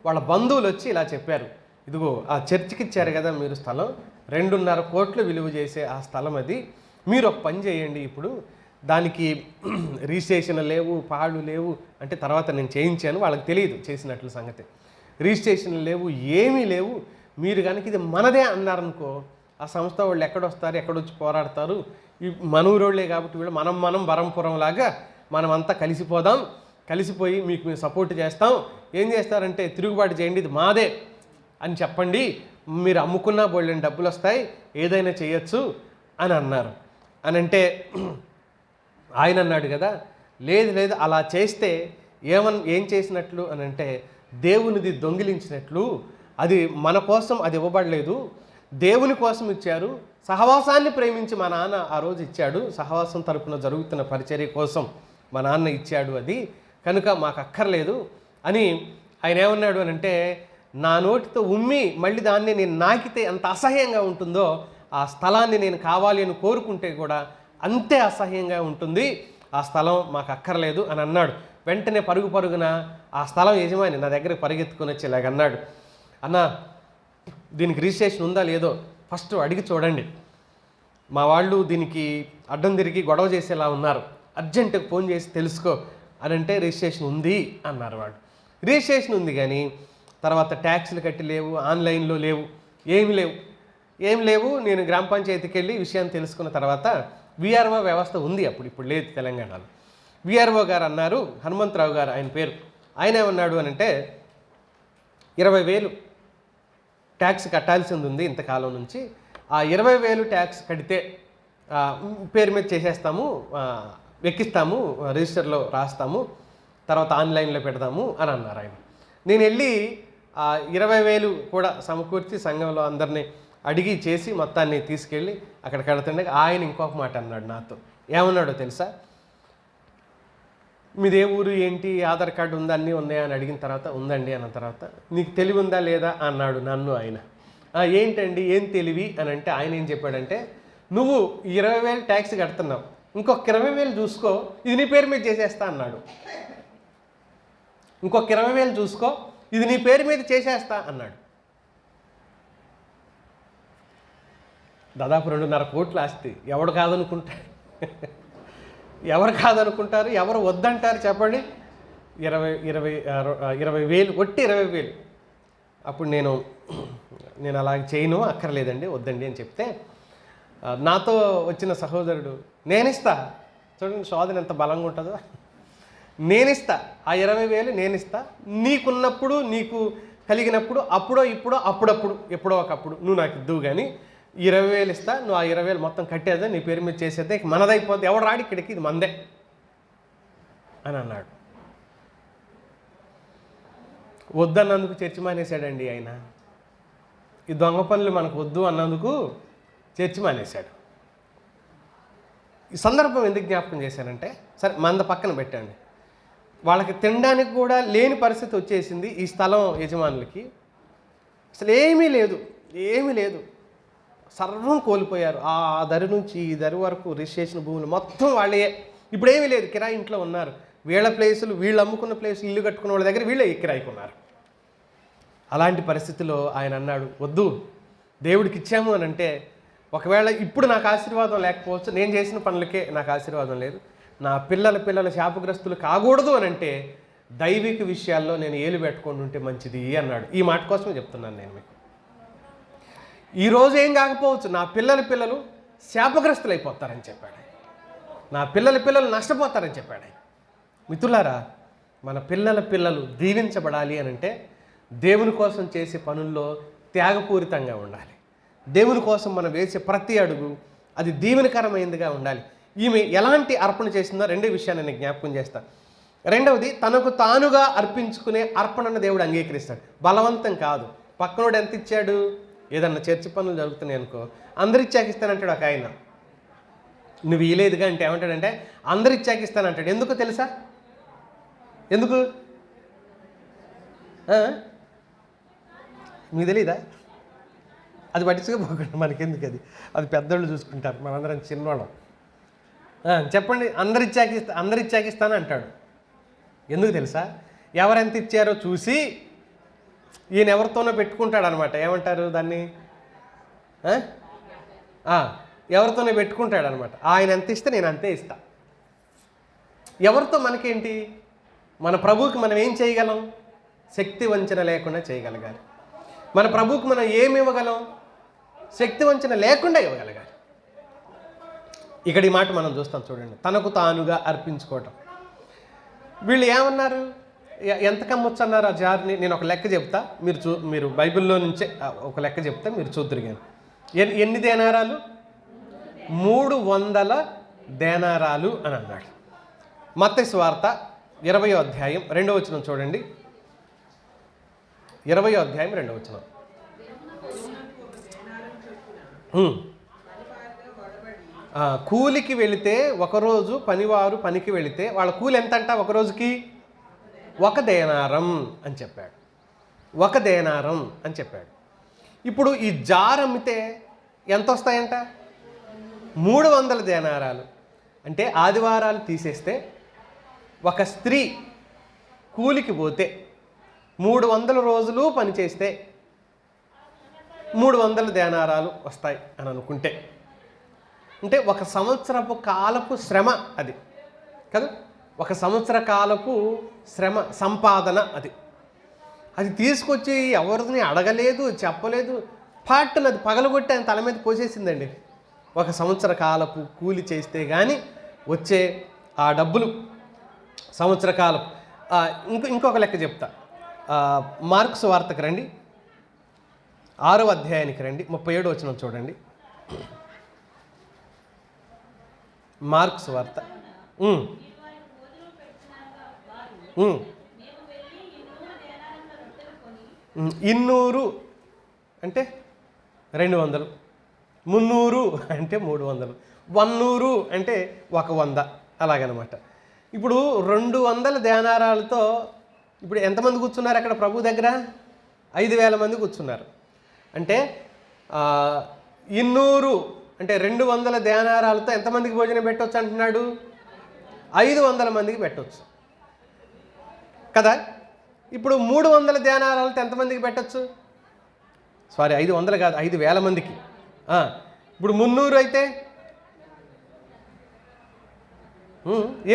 వాళ్ళ బంధువులు వచ్చి ఇలా చెప్పారు, ఇదిగో ఆ చర్చికి ఇచ్చారు కదా మీరు స్థలం, 2.5 కోట్లు విలువ చేసే ఆ స్థలం అది, మీరు ఒక పని చేయండి, ఇప్పుడు దానికి రిజిస్ట్రేషన్ లేవు, పాళ్ళు లేవు అంటే తర్వాత నేను చేయించాను, వాళ్ళకి తెలియదు చేసినట్లు సంగతి. రిజిస్ట్రేషన్ లేవు, ఏమీ లేవు, మీరు కనుక ఇది మనదే అన్నారనుకో, ఆ సంస్థ వాళ్ళు ఎక్కడొస్తారు, ఎక్కడొచ్చి పోరాడతారు, ఈ మనూరోళ్లే కాబట్టి వీళ్ళు మనం బరంపురం లాగా మనమంతా కలిసిపోదాం, కలిసిపోయి మీకు మేము సపోర్ట్ చేస్తాం, ఏం చేస్తారంటే తిరుగుబాటు చేయండి, ఇది మాదే అని చెప్పండి, మీరు అమ్ముకున్నా బోళ్ళని డబ్బులు వస్తాయి, ఏదైనా చేయొచ్చు అని అన్నారు. అని అంటే ఆయన అన్నాడు కదా, లేదు అలా చేస్తే ఏం చేసినట్లు అని అంటే దేవునిది దొంగిలించినట్లు, అది మన కోసం అది ఇవ్వబడలేదు, దేవుని కోసం ఇచ్చారు. సహవాసాన్ని ప్రేమించి మా నాన్న ఆ రోజు ఇచ్చాడు, సహవాసం తరపున జరుగుతున్న పరిచర్య కోసం మా నాన్న ఇచ్చాడు, అది కనుక మాకు అక్కర్లేదు అని ఆయన ఏమన్నాడు అని అంటే, నా నోటితో ఉమ్మి మళ్ళీ దాన్ని నేను నాకితే ఎంత అసహ్యంగా ఉంటుందో, ఆ స్థలాన్ని నేను కావాలి అని కోరుకుంటే కూడా అంతే అసహ్యంగా ఉంటుంది, ఆ స్థలం మాకు అక్కర్లేదు అని అన్నాడు. వెంటనే పరుగున ఆ స్థలం యజమాని నా దగ్గరికి పరిగెత్తుకొని వచ్చి ఇలాగన్నాడు, అన్న దీనికి రిజిస్ట్రేషన్ ఉందా లేదో ఫస్ట్ అడిగి చూడండి, మా వాళ్ళు దీనికి అడ్డం తిరిగి గొడవ చేసేలా ఉన్నారు, అర్జెంటుగా ఫోన్ చేసి తెలుసుకో అని అంటే రిజిస్ట్రేషన్ ఉంది అన్నారు వాళ్ళు. రిజిస్ట్రేషన్ ఉంది కానీ తర్వాత ట్యాక్స్లు కట్టి లేవు, ఆన్లైన్లో లేవు, ఏమి లేవు. నేను గ్రామ పంచాయతీకి వెళ్ళి విషయాన్ని తెలుసుకున్న తర్వాత విఆర్ఓ వ్యవస్థ ఉంది ఇప్పుడు లేదు తెలంగాణలో. విఆర్ఓ గారు అన్నారు, హనుమంతరావు గారు ఆయన పేరు, ఆయన ఏమన్నాడు అని అంటే 20,000 ట్యాక్స్ కట్టాల్సింది ఉంది ఇంతకాలం నుంచి, ఆ 20,000 ట్యాక్స్ కడితే పేరు మీద చేసేస్తాము, ఎక్కిస్తాము, రిజిస్టర్లో రాస్తాము, తర్వాత ఆన్లైన్లో పెడదాము అని అన్నారు ఆయన. నేను వెళ్ళి 20,000 కూడా సమకూర్చి సంఘంలో అందరినీ అడిగి చేసి మొత్తాన్ని తీసుకెళ్ళి అక్కడ కడుతుండే ఆయన ఇంకొక మాట అన్నాడు నాతో. ఏమన్నాడో తెలుసా? మీదే ఊరు ఏంటి, ఆధార్ కార్డు ఉందా, అన్నీ ఉన్నాయా అని అడిగిన తర్వాత ఉందండి అన్న తర్వాత నీకు తెలివి ఉందా లేదా అన్నాడు నన్ను ఆయన. ఏంటండి ఏం తెలివి అని అంటే ఆయన ఏం చెప్పాడంటే, నువ్వు 20,000 ట్యాక్స్ కడుతున్నావు, ఇంకొక 20,000 చూసుకో, ఇది నీ పేరు మీద చేసేస్తా అన్నాడు. ఇంకొక 20,000 చూసుకో, ఇది నీ పేరు మీద చేసేస్తా అన్నాడు. దాదాపు 2.5 కోట్ల ఆస్తి. ఎవడు కాదనుకుంటాడు? ఎవరు కాదనుకుంటారు? ఎవరు వద్దంటారు చెప్పండి? 20,000 ఒట్టి 20,000. అప్పుడు నేను అలాగ చేయను, అక్కర్లేదండి, వద్దండి అని చెప్తే నాతో వచ్చిన సహోదరుడు నేనిస్తా. చూడండి శోధన ఎంత బలంగా ఉంటుందో. నేనిస్తా, ఆ 20,000 నేనిస్తా, నీకున్నప్పుడు నీకు కలిగినప్పుడు అప్పుడో ఇప్పుడో అప్పుడప్పుడు ఎప్పుడో ఒకప్పుడు నువ్వు నాకు ఇద్దువు, కానీ 20,000 ఇస్తా, నువ్వు ఆ 20,000 మొత్తం కట్టేదా, నీ పేరు మీద చేసేద్దా, ఇక మనదైపోద్ది, ఎవడు రాడు ఇక్కడికి, ఇది మందే అని అన్నాడు. వద్దన్నందుకు చర్చి మానేశాడండి ఆయన. ఈ దొంగ పనులు మనకు వద్దు అన్నందుకు చర్చి మానేశాడు. ఈ సందర్భం ఎందుకు జ్ఞాపకం చేశానంటే, సరే మంద పక్కన పెట్టండి, వాళ్ళకి తినడానికి కూడా లేని పరిస్థితి వచ్చేసింది ఈ స్థలం యజమానులకి. అసలు ఏమీ లేదు, సర్వం కోల్పోయారు. ఆ దరి నుంచి ఈ దరి వరకు రిజిస్ట్రేషన్ భూములు మొత్తం వాళ్ళే. ఇప్పుడు ఏమీ లేదు, కిరాయి ఇంట్లో ఉన్నారు. వీళ్ళ ప్లేసులు, వీళ్ళు అమ్ముకున్న ప్లేసులు, ఇల్లు కట్టుకున్న వాళ్ళ దగ్గర వీళ్ళే కిరాయికి ఉన్నారు. అలాంటి పరిస్థితిలో ఆయన అన్నాడు, వద్దు, దేవుడికి ఇచ్చాము అని అంటే ఒకవేళ ఇప్పుడు నాకు ఆశీర్వాదం లేకపోవచ్చు, నేను చేసిన పనులకే నాకు ఆశీర్వాదం లేదు, నా పిల్లల శాపగ్రస్తులు కాకూడదు అని అంటే దైవిక విషయాల్లో నేను ఏలు పెట్టుకొని ఉంటే మంచిది అన్నాడు. ఈ మాట కోసమే చెప్తున్నాను నేను మీకు. ఈరోజు ఏం కాకపోవచ్చు, నా పిల్లలు శాపగ్రస్తులు అయిపోతారని చెప్పాడు. నా పిల్లలు నష్టపోతారని చెప్పాడు. మిత్రులారా, మన పిల్లలు దీవించబడాలి అని అంటే దేవుని కోసం చేసే పనుల్లో త్యాగపూరితంగా ఉండాలి. దేవుని కోసం మనం వేసే ప్రతి అడుగు అది దీవెనకరమైనదిగా ఉండాలి. ఈమె ఎలాంటి అర్పణ చేసిందో రెండో విషయాన్ని నేను జ్ఞాపకం చేస్తాను. రెండవది, తనకు తానుగా అర్పించుకునే అర్పణను దేవుడు అంగీకరిస్తాడు. బలవంతం కాదు. పక్కనోడు ఎంత ఇచ్చాడు, ఏదన్నా చర్చి పనులు జరుగుతున్నాయి అనుకో, అందరు ఇచ్చాకిస్తానంటాడు ఒక ఆయన. నువ్వు ఇలేదుగా అంటే ఏమంటాడంటే అందరు ఇచ్చాకిస్తానంటాడు. ఎందుకు తెలుసా? ఎందుకు మీకు తెలీదా? అది పట్టించుకోపోకండి, మనకెందుకు, అది పెద్దోళ్ళు చూసుకుంటారు, మనందరం చిన్నవాళ్ళం. చెప్పండి, అందరు ఇచ్చాకిస్తాను అంటాడు. ఎందుకు తెలుసా? ఎవరెంత ఇచ్చారో చూసి ఈయన ఎవరితోనో పెట్టుకుంటాడు అనమాట. ఏమంటారు దాన్ని? ఎవరితోనో పెట్టుకుంటాడు అనమాట. ఆయన ఎంత ఇస్తే నేను అంతే ఇస్తా. ఎవరితో మనకేంటి? మన ప్రభువుకి మనం ఏం చేయగలం? శక్తి వంచన లేకుండా చేయగలగాలి. మన ప్రభువుకి మనం ఏమి ఇవ్వగలం? శక్తి వంచన లేకుండా ఇవ్వగలగాలి. ఇక్కడ ఈ మాట మనం చూస్తాం చూడండి, తనకు తానుగా అర్పించుకోవటం. వీళ్ళు ఏమన్నారు? ఎంత కమ్మొచ్చు అన్నారు ఆ జార్ని? నేను ఒక లెక్క చెప్తా, మీరు బైబిల్లో నుంచే ఒక లెక్క చెప్తా, మీరు చూద్దరిగాను. ఎన్ని దేనారాలు? 300 దేనారాలు అని అన్నాడు. మత్తయి సువార్త 20వ అధ్యాయం 2వ వచనం చూడండి. 20వ అధ్యాయం 2వ వచనం. కూలికి వెళితే ఒకరోజు పనివారు పనికి వెళితే వాళ్ళ కూలి ఎంతంట? ఒక రోజుకి 1 దేనారం అని చెప్పాడు. 1 దేనారం అని చెప్పాడు. ఇప్పుడు ఈ జార్ అమ్మితే ఎంత వస్తాయంట? 300 దేనారాలు. అంటే ఆదివారాలు తీసేస్తే ఒక స్త్రీ కూలికి పోతే 300 రోజులు పనిచేస్తే 300 దేనారాలు వస్తాయి అని అనుకుంటే, అంటే 1 సంవత్సరపు కాలపు శ్రమ అది కదా. 1 సంవత్సర కాలపు శ్రమ సంపాదన అది తీసుకొచ్చి ఎవరిని అడగలేదు, చెప్పలేదు, పాటును అది పగలగొట్టి ఆయన తల మీద పోసేసిందండి. 1 సంవత్సర కాలపు కూలి చేస్తే కానీ వచ్చే ఆ డబ్బులు సంవత్సర కాలం. ఇంకొక లెక్క చెప్తా. మార్క్స్ వార్తకు రండి, 6వ అధ్యాయానికి రండి, 37వ వచనం చూడండి. మార్క్స్ వార్త 200 అంటే 200, 300 అంటే 300, 100 అంటే 100 అలాగనమాట. ఇప్పుడు 200 దేనారాలతో ఇప్పుడు ఎంతమంది కూర్చున్నారు అక్కడ ప్రభు దగ్గర? 5,000 మంది కూర్చున్నారు. అంటే 200 అంటే 200 దేనారాలతో ఎంతమందికి భోజనం పెట్టవచ్చు అంటున్నాడు? 500 మందికి పెట్టవచ్చు కదా. ఇప్పుడు 300 దేనారాలతో ఎంతమందికి పెట్టచ్చు? సారీ, 500 కాదు, 5,000 మందికి. ఇప్పుడు 300 అయితే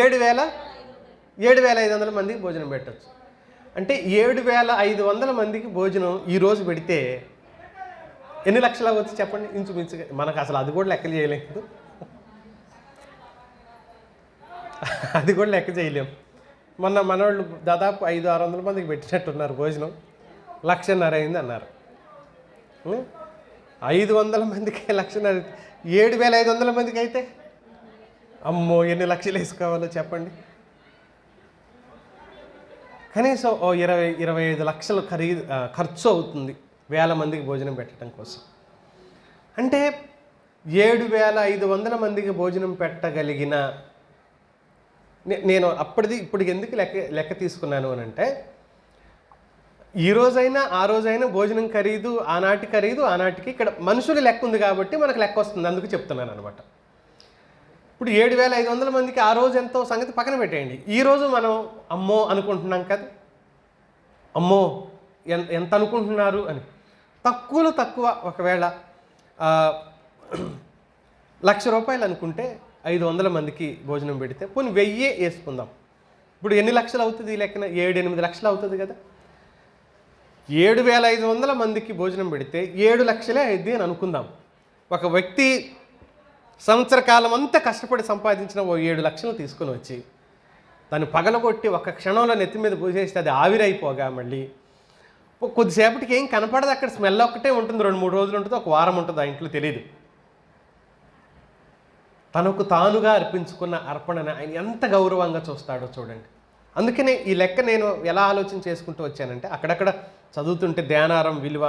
7,500 మందికి భోజనం పెట్టచ్చు. అంటే 7,500 మందికి భోజనం ఈరోజు పెడితే ఎన్ని లక్షలు అవ్వచ్చు చెప్పండి? ఇంచుమించుగా మనకు అసలు అది కూడా లెక్క చేయలేదు, అది కూడా లెక్క చేయలేం. మొన్న మనవాళ్ళు దాదాపు 500-600 మందికి పెట్టినట్టున్నారు భోజనం, 1,50,000 అయింది అన్నారు. 500 మందికి 1,50,000, 7,500 మందికి అయితే అమ్మో ఎన్ని లక్షలు వేసుకోవాలో చెప్పండి. కనీసం 20-25 లక్షలు ఖర్చు అవుతుంది 1,000 మందికి భోజనం పెట్టడం కోసం. అంటే 7,500 మందికి భోజనం పెట్టగలిగిన నేను అప్పటిది ఇప్పటికి ఎందుకు లెక్క తీసుకున్నాను అని అంటే, ఈ రోజైనా ఆ రోజైనా భోజనం ఖరీదు ఆనాటికి ఇక్కడ మనుషులు లెక్క ఉంది కాబట్టి మనకు లెక్క వస్తుంది, అందుకు చెప్తున్నాను అనమాట. ఇప్పుడు 7,500 మందికి ఆ రోజు ఎంతో సంగతి పక్కన పెట్టేయండి, ఈరోజు మనం అమ్మో అనుకుంటున్నాం కదా, అమ్మో ఎంత అనుకుంటున్నారు అని. తక్కువలో తక్కువ ఒకవేళ 1,00,000 రూపాయలు అనుకుంటే 500 మందికి భోజనం పెడితే పోనీ 1,000 వేసుకుందాం. ఇప్పుడు ఎన్ని లక్షలు అవుతుంది ఈ లెక్కన? 7-8 లక్షలు అవుతుంది కదా. 7,500 మందికి భోజనం పెడితే 7 లక్షలే అయింది అని అనుకుందాం. ఒక వ్యక్తి సంవత్సర కాలం అంతా కష్టపడి సంపాదించిన 7 లక్షలు తీసుకొని వచ్చి దాన్ని పగలగొట్టి ఒక క్షణంలో నెత్తి మీద పూసేస్తే అది ఆవిరైపోగా మళ్ళీ కొద్దిసేపటికి ఏం కనపడదు, అక్కడ స్మెల్ ఒక్కటే ఉంటుంది, 2-3 రోజులు ఉంటుంది, ఒక వారం ఉంటుంది, ఆ ఇంట్లో తెలియదు. తనకు తానుగా అర్పించుకున్న అర్పణని ఆయన ఎంత గౌరవంగా చూస్తాడో చూడండి. అందుకనే ఈ లెక్క నేను ఎలా ఆలోచన చేసుకుంటూ వచ్చానంటే, అక్కడక్కడ చదువుతుంటే దేనారం విలువ,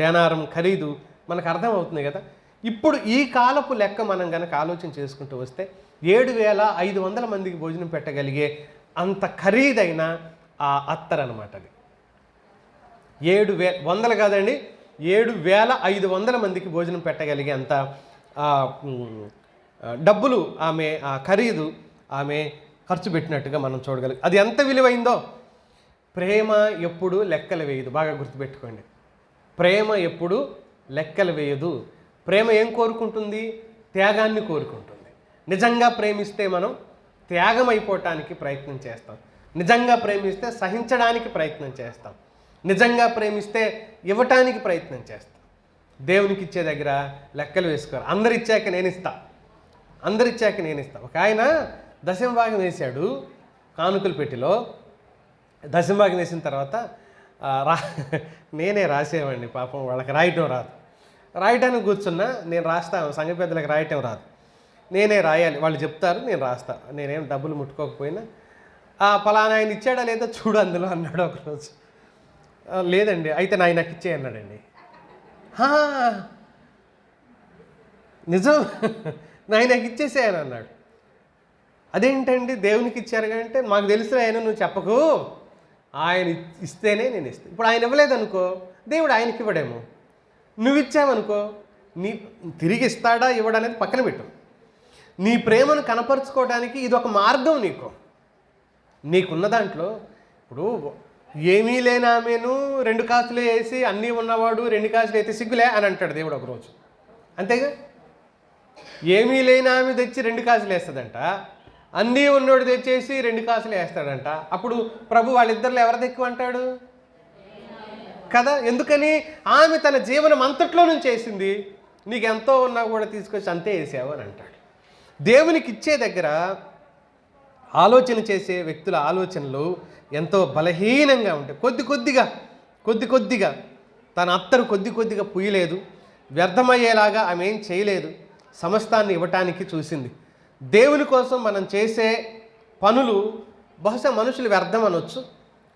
దేనారం ఖరీదు మనకు అర్థమవుతుంది కదా. ఇప్పుడు ఈ కాలపు లెక్క మనం కనుక ఆలోచన చేసుకుంటూ వస్తే 7,500 మందికి భోజనం పెట్టగలిగే అంత ఖరీదైన ఆ అత్తర్ అనమాట అది. 7,100 కాదండి, 7,500 మందికి భోజనం పెట్టగలిగే అంత డబ్బులు ఆమె ఖరీదు ఆమె ఖర్చు పెట్టినట్టుగా మనం చూడగలం. అది ఎంత విలువైందో. ప్రేమ ఎప్పుడు లెక్కలు వేయదు, బాగా గుర్తుపెట్టుకోండి. ప్రేమ ఎప్పుడు లెక్కలు వేయదు. ప్రేమ ఏం కోరుకుంటుంది? త్యాగాన్ని కోరుకుంటుంది. నిజంగా ప్రేమిస్తే మనం త్యాగం అయిపోవటానికి ప్రయత్నం చేస్తాం, నిజంగా ప్రేమిస్తే సహించడానికి ప్రయత్నం చేస్తాం, నిజంగా ప్రేమిస్తే ఇవ్వటానికి ప్రయత్నం చేస్తాం. దేవునికి ఇచ్చే దగ్గర లెక్కలు వేసుకోరు. అందరిచ్చాక నేను ఇస్తా. ఒక ఆయన దశమభాగం వేశాడు కానుకల పెట్టిలో. దశమభాగం వేసిన తర్వాత నేనే రాసేవాడిని, పాపం వాళ్ళకి రాయటం రాదు. రాయటానికి కూర్చున్నా, నేను రాస్తాను, సంఘ పెద్దలకు రాయటం రాదు, నేనే రాయాలి. వాళ్ళు చెప్తారు, నేను రాస్తా. నేనేం డబ్బులు ముట్టుకోకపోయినా పలానా ఆయన ఇచ్చాడా లేదా చూడు అందులో అన్నాడు ఒకరోజు. లేదండి, అయితే నాకు ఇచ్చే అన్నాడండి. నిజం, నాకు ఇచ్చేసేయని అన్నాడు. అదేంటండి దేవునికి ఇచ్చారు అంటే, మాకు తెలిసిన ఆయన నువ్వు చెప్పకు, ఆయన ఇస్తేనే నేను ఇస్తాను. ఇప్పుడు ఆయన ఇవ్వలేదనుకో దేవుడు ఆయనకి ఇవ్వడేమో, నువ్వు ఇచ్చావనుకో తిరిగి ఇస్తాడా ఇవ్వడనేది పక్కన పెట్టు. నీ ప్రేమను కనపరుచుకోవడానికి ఇది ఒక మార్గం. నీకున్న దాంట్లో ఇప్పుడు ఏమీ లేని ఆమెను 2 కాసులు వేసి అన్నీ ఉన్నవాడు 2 కాసులు అయితే సిగ్గులే అని అంటాడు దేవుడు ఒకరోజు. అంతేగా, ఏమీ లేని ఆమె తెచ్చి 2 కాసులు వేస్తుందంట, అన్నీ ఉన్నోడు తెచ్చేసి 2 కాసులు వేస్తాడంట. అప్పుడు ప్రభు వాళ్ళిద్దరిలో ఎవరిది ఎక్కువ అంటాడు కదా. ఎందుకని? ఆమె తన జీవనం అంతట్లో నుంచి వేసింది, నీకు ఎంతో ఉన్నా కూడా తీసుకొచ్చి అంతే వేసావు అని అంటాడు. దేవునికి ఇచ్చే దగ్గర ఆలోచన చేసే వ్యక్తుల ఆలోచనలు ఎంతో బలహీనంగా ఉంటాయి. కొద్ది కొద్దిగా తన అత్తరు కొద్దిగా పుయ్యలేదు, వ్యర్థమయ్యేలాగా ఆమె ఏం చేయలేదు, సమస్తాన్ని ఇవ్వటానికి చూసింది. దేవుని కోసం మనం చేసే పనులు బహుశా మనుషులు వ్యర్థం అనొచ్చు,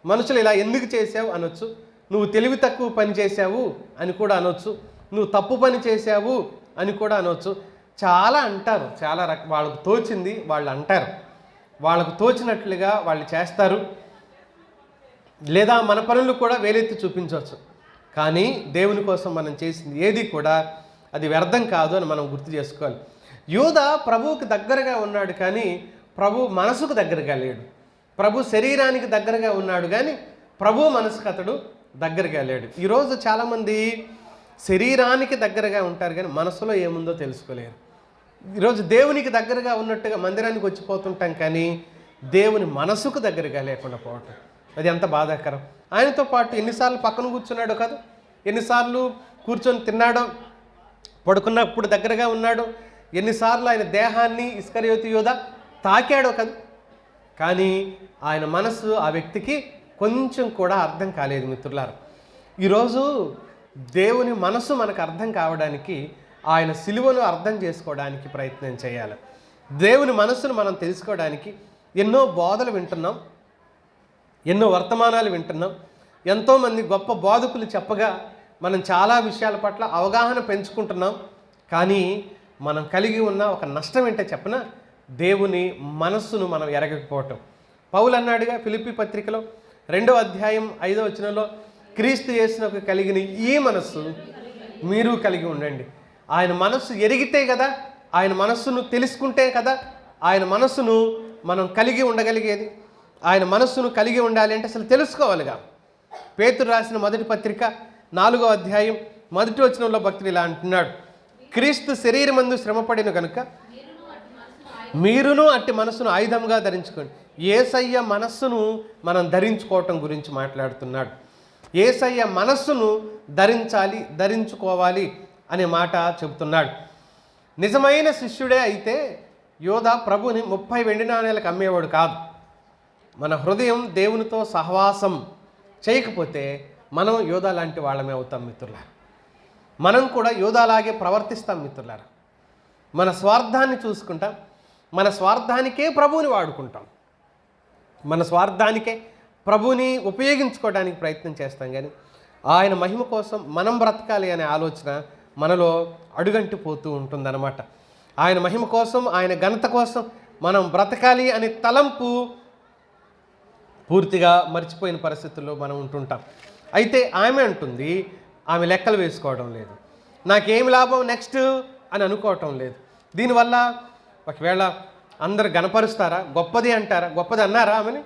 మనుషులు ఇలా ఎందుకు చేసావు అనొచ్చు, నువ్వు తెలివి తక్కువ పని చేశావు అని కూడా అనొచ్చు, నువ్వు తప్పు పని చేశావు అని కూడా అనొచ్చు. చాలా అంటారు, చాలా వాళ్ళకు తోచింది వాళ్ళు అంటారు, వాళ్ళకు తోచినట్లుగా వాళ్ళు చేస్తారు. లేదా మన పనులు కూడా వేలెత్తి చూపించవచ్చు. కానీ దేవుని కోసం మనం చేసింది ఏది కూడా అది వ్యర్థం కాదు అని మనం గుర్తు చేసుకోవాలి. యూదా ప్రభువుకి దగ్గరగా ఉన్నాడు, కానీ ప్రభు మనసుకు దగ్గరగా లేడు. ప్రభు శరీరానికి దగ్గరగా ఉన్నాడు, కానీ ప్రభు మనసుకు అతడు దగ్గరగా లేడు. ఈరోజు చాలామంది శరీరానికి దగ్గరగా ఉంటారు, కానీ మనసులో ఏముందో తెలుసుకోలేరు. ఈరోజు దేవునికి దగ్గరగా ఉన్నట్టుగా మందిరానికి వచ్చిపోతుంటాం, కానీ దేవుని మనసుకు దగ్గరగా లేకుండా పోవటం, అది ఎంత బాధాకరం. ఆయనతో పాటు ఎన్నిసార్లు పక్కన కూర్చున్నాడో కదా, ఎన్నిసార్లు కూర్చొని తిన్నాడో, పడుకున్నప్పుడు దగ్గరగా ఉన్నాడు, ఎన్నిసార్లు ఆయన దేహాన్ని ఇస్కరియోతు యూదా తాకాడో కదా. కానీ ఆయన మనసు ఆ వ్యక్తికి కొంచెం కూడా అర్థం కాలేదు. మిత్రులారా, ఈరోజు దేవుని మనసు మనకు అర్థం కావడానికి ఆయన సిలువను అర్థం చేసుకోవడానికి ప్రయత్నం చేయాలి. దేవుని మనసును మనం తెలుసుకోవడానికి ఎన్నో బోధలు వింటున్నాం, ఎన్నో వర్తమానాలు వింటున్నాం, ఎంతోమంది గొప్ప బోధకులు చెప్పగా మనం చాలా విషయాల పట్ల అవగాహన పెంచుకుంటున్నాం. కానీ మనం కలిగి ఉన్న ఒక నష్టం ఏంటో చెప్పనా, దేవుని మనస్సును మనం ఎరగకపోవటం. పౌలు అన్నాడుగా ఫిలిప్పీ పత్రికలో 2వ అధ్యాయం 5వ వచనంలో, క్రీస్తు యేసునకు కలిగిన ఈ మనస్సు మీరు కలిగి ఉండండి. ఆయన మనస్సు ఎరిగితే కదా, ఆయన మనస్సును తెలుసుకుంటే కదా ఆయన మనస్సును మనం కలిగి ఉండగలిగేది. ఆయన మనస్సును కలిగి ఉండాలి అంటే అసలు తెలుసుకోవాలిగా. పేతురు రాసిన మొదటి పత్రిక 4వ అధ్యాయం 1వ వచనంలో భక్తుడు ఇలా అంటున్నాడు, క్రీస్తు శరీరమందు శ్రమపడిన కనుక మీరును అట్టి మనస్సును ఆయుధంగా ధరించుకోండి. యేసయ్య మనస్సును మనం ధరించుకోవటం గురించి మాట్లాడుతున్నాడు. యేసయ్య మనస్సును ధరించుకోవాలి అనే మాట చెబుతున్నాడు. నిజమైన శిష్యుడే అయితే యోధా ప్రభుని 30 వెండి నాణేలకు అమ్మేవాడు కాదు. మన హృదయం దేవునితో సహవాసం చేయకపోతే మనం యోధా లాంటి వాళ్ళమే అవుతాం మిత్రులారా. మనం కూడా యోధాలాగే ప్రవర్తిస్తాం మిత్రులారా. మన స్వార్థాన్ని చూసుకుంటాం, మన స్వార్థానికే ప్రభువుని వాడుకుంటాం, మన స్వార్థానికే ప్రభువుని ఉపయోగించుకోవడానికి ప్రయత్నం చేస్తాం. కానీ ఆయన మహిమ కోసం మనం బ్రతకాలి అనే ఆలోచన మనలో అడుగంటి పోతూ ఉంటుందన్నమాట. ఆయన మహిమ కోసం, ఆయన ఘనత కోసం మనం బ్రతకాలి అనే తలంపు పూర్తిగా మర్చిపోయిన పరిస్థితుల్లో మనం ఉంటుంటాం. అయితే ఆమె అంటుంది, ఆమె లెక్కలు వేసుకోవడం లేదు, నాకేం లాభం నెక్స్ట్ అని అనుకోవటం లేదు. దీనివల్ల ఒకవేళ అందరు గణపరుస్తారా, గొప్పది అంటారా, గొప్పది అన్నారా ఆమెని?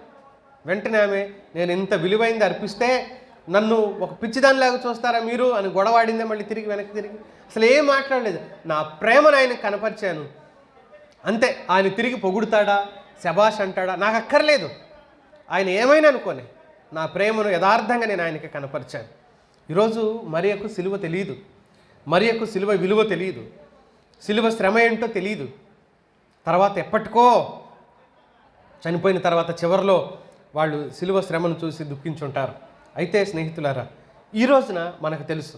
వెంటనే ఆమె నేను ఇంత విలువైంది అర్పిస్తే నన్ను ఒక పిచ్చిదానిలాగా చూస్తారా మీరు అని గొడవాడిందే. మళ్ళీ వెనక్కి తిరిగి అసలు ఏం మాట్లాడలేదు. నా ప్రేమను ఆయనకు కనపరిచాను అంతే. ఆయన తిరిగి పొగుడుతాడా, శబాష్ అంటాడా, నాకు అక్కర్లేదు. ఆయన ఏమైనా అనుకోని నా ప్రేమను యథార్థంగా నేను ఆయనకి కనపరిచాను. ఈరోజు మరియకు సిలువ తెలియదు, మరియకు సిలువ విలువ తెలియదు, సిలువ శ్రమ ఏంటో తెలియదు. తర్వాత ఎప్పటికో చనిపోయిన తర్వాత చివరిలో వాళ్ళు సిలువ శ్రమను చూసి దుఃఖించుంటారు. అయితే స్నేహితులారా, ఈ రోజున మనకు తెలుసు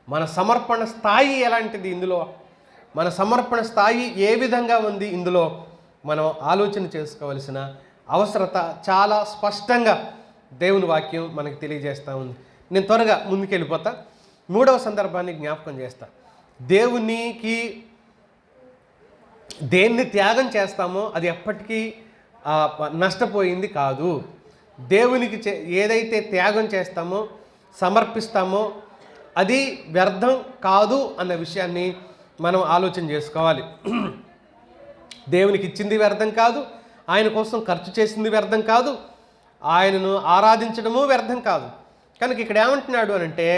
మన సమర్పణ స్థాయి ఎలాంటిది, ఇందులో మన సమర్పణ స్థాయి ఏ విధంగా ఉంది, ఇందులో మనం ఆలోచన చేసుకోవలసిన అవసరత చాలా స్పష్టంగా దేవుని వాక్యం మనకు తెలియజేస్తూ ఉంది. నేను త్వరగా ముందుకెళ్ళిపోతా. 3వ సందర్భాన్ని జ్ఞాపకం చేస్తా. దేవునికి దేన్ని త్యాగం చేస్తామో అది ఎప్పటికీ నష్టపోయింది కాదు. దేవునికి ఏదైతే త్యాగం చేస్తామో, సమర్పిస్తామో అది వ్యర్థం కాదు అన్న విషయాన్ని మనం ఆలోచన చేసుకోవాలి. దేవునికి ఇచ్చింది వ్యర్థం కాదు, ఆయన కోసం ఖర్చు చేసింది వ్యర్థం కాదు, ఆయనను ఆరాధించడము వ్యర్థం కాదు. కనుక ఇక్కడ ఏమంటున్నాడు అనంటే,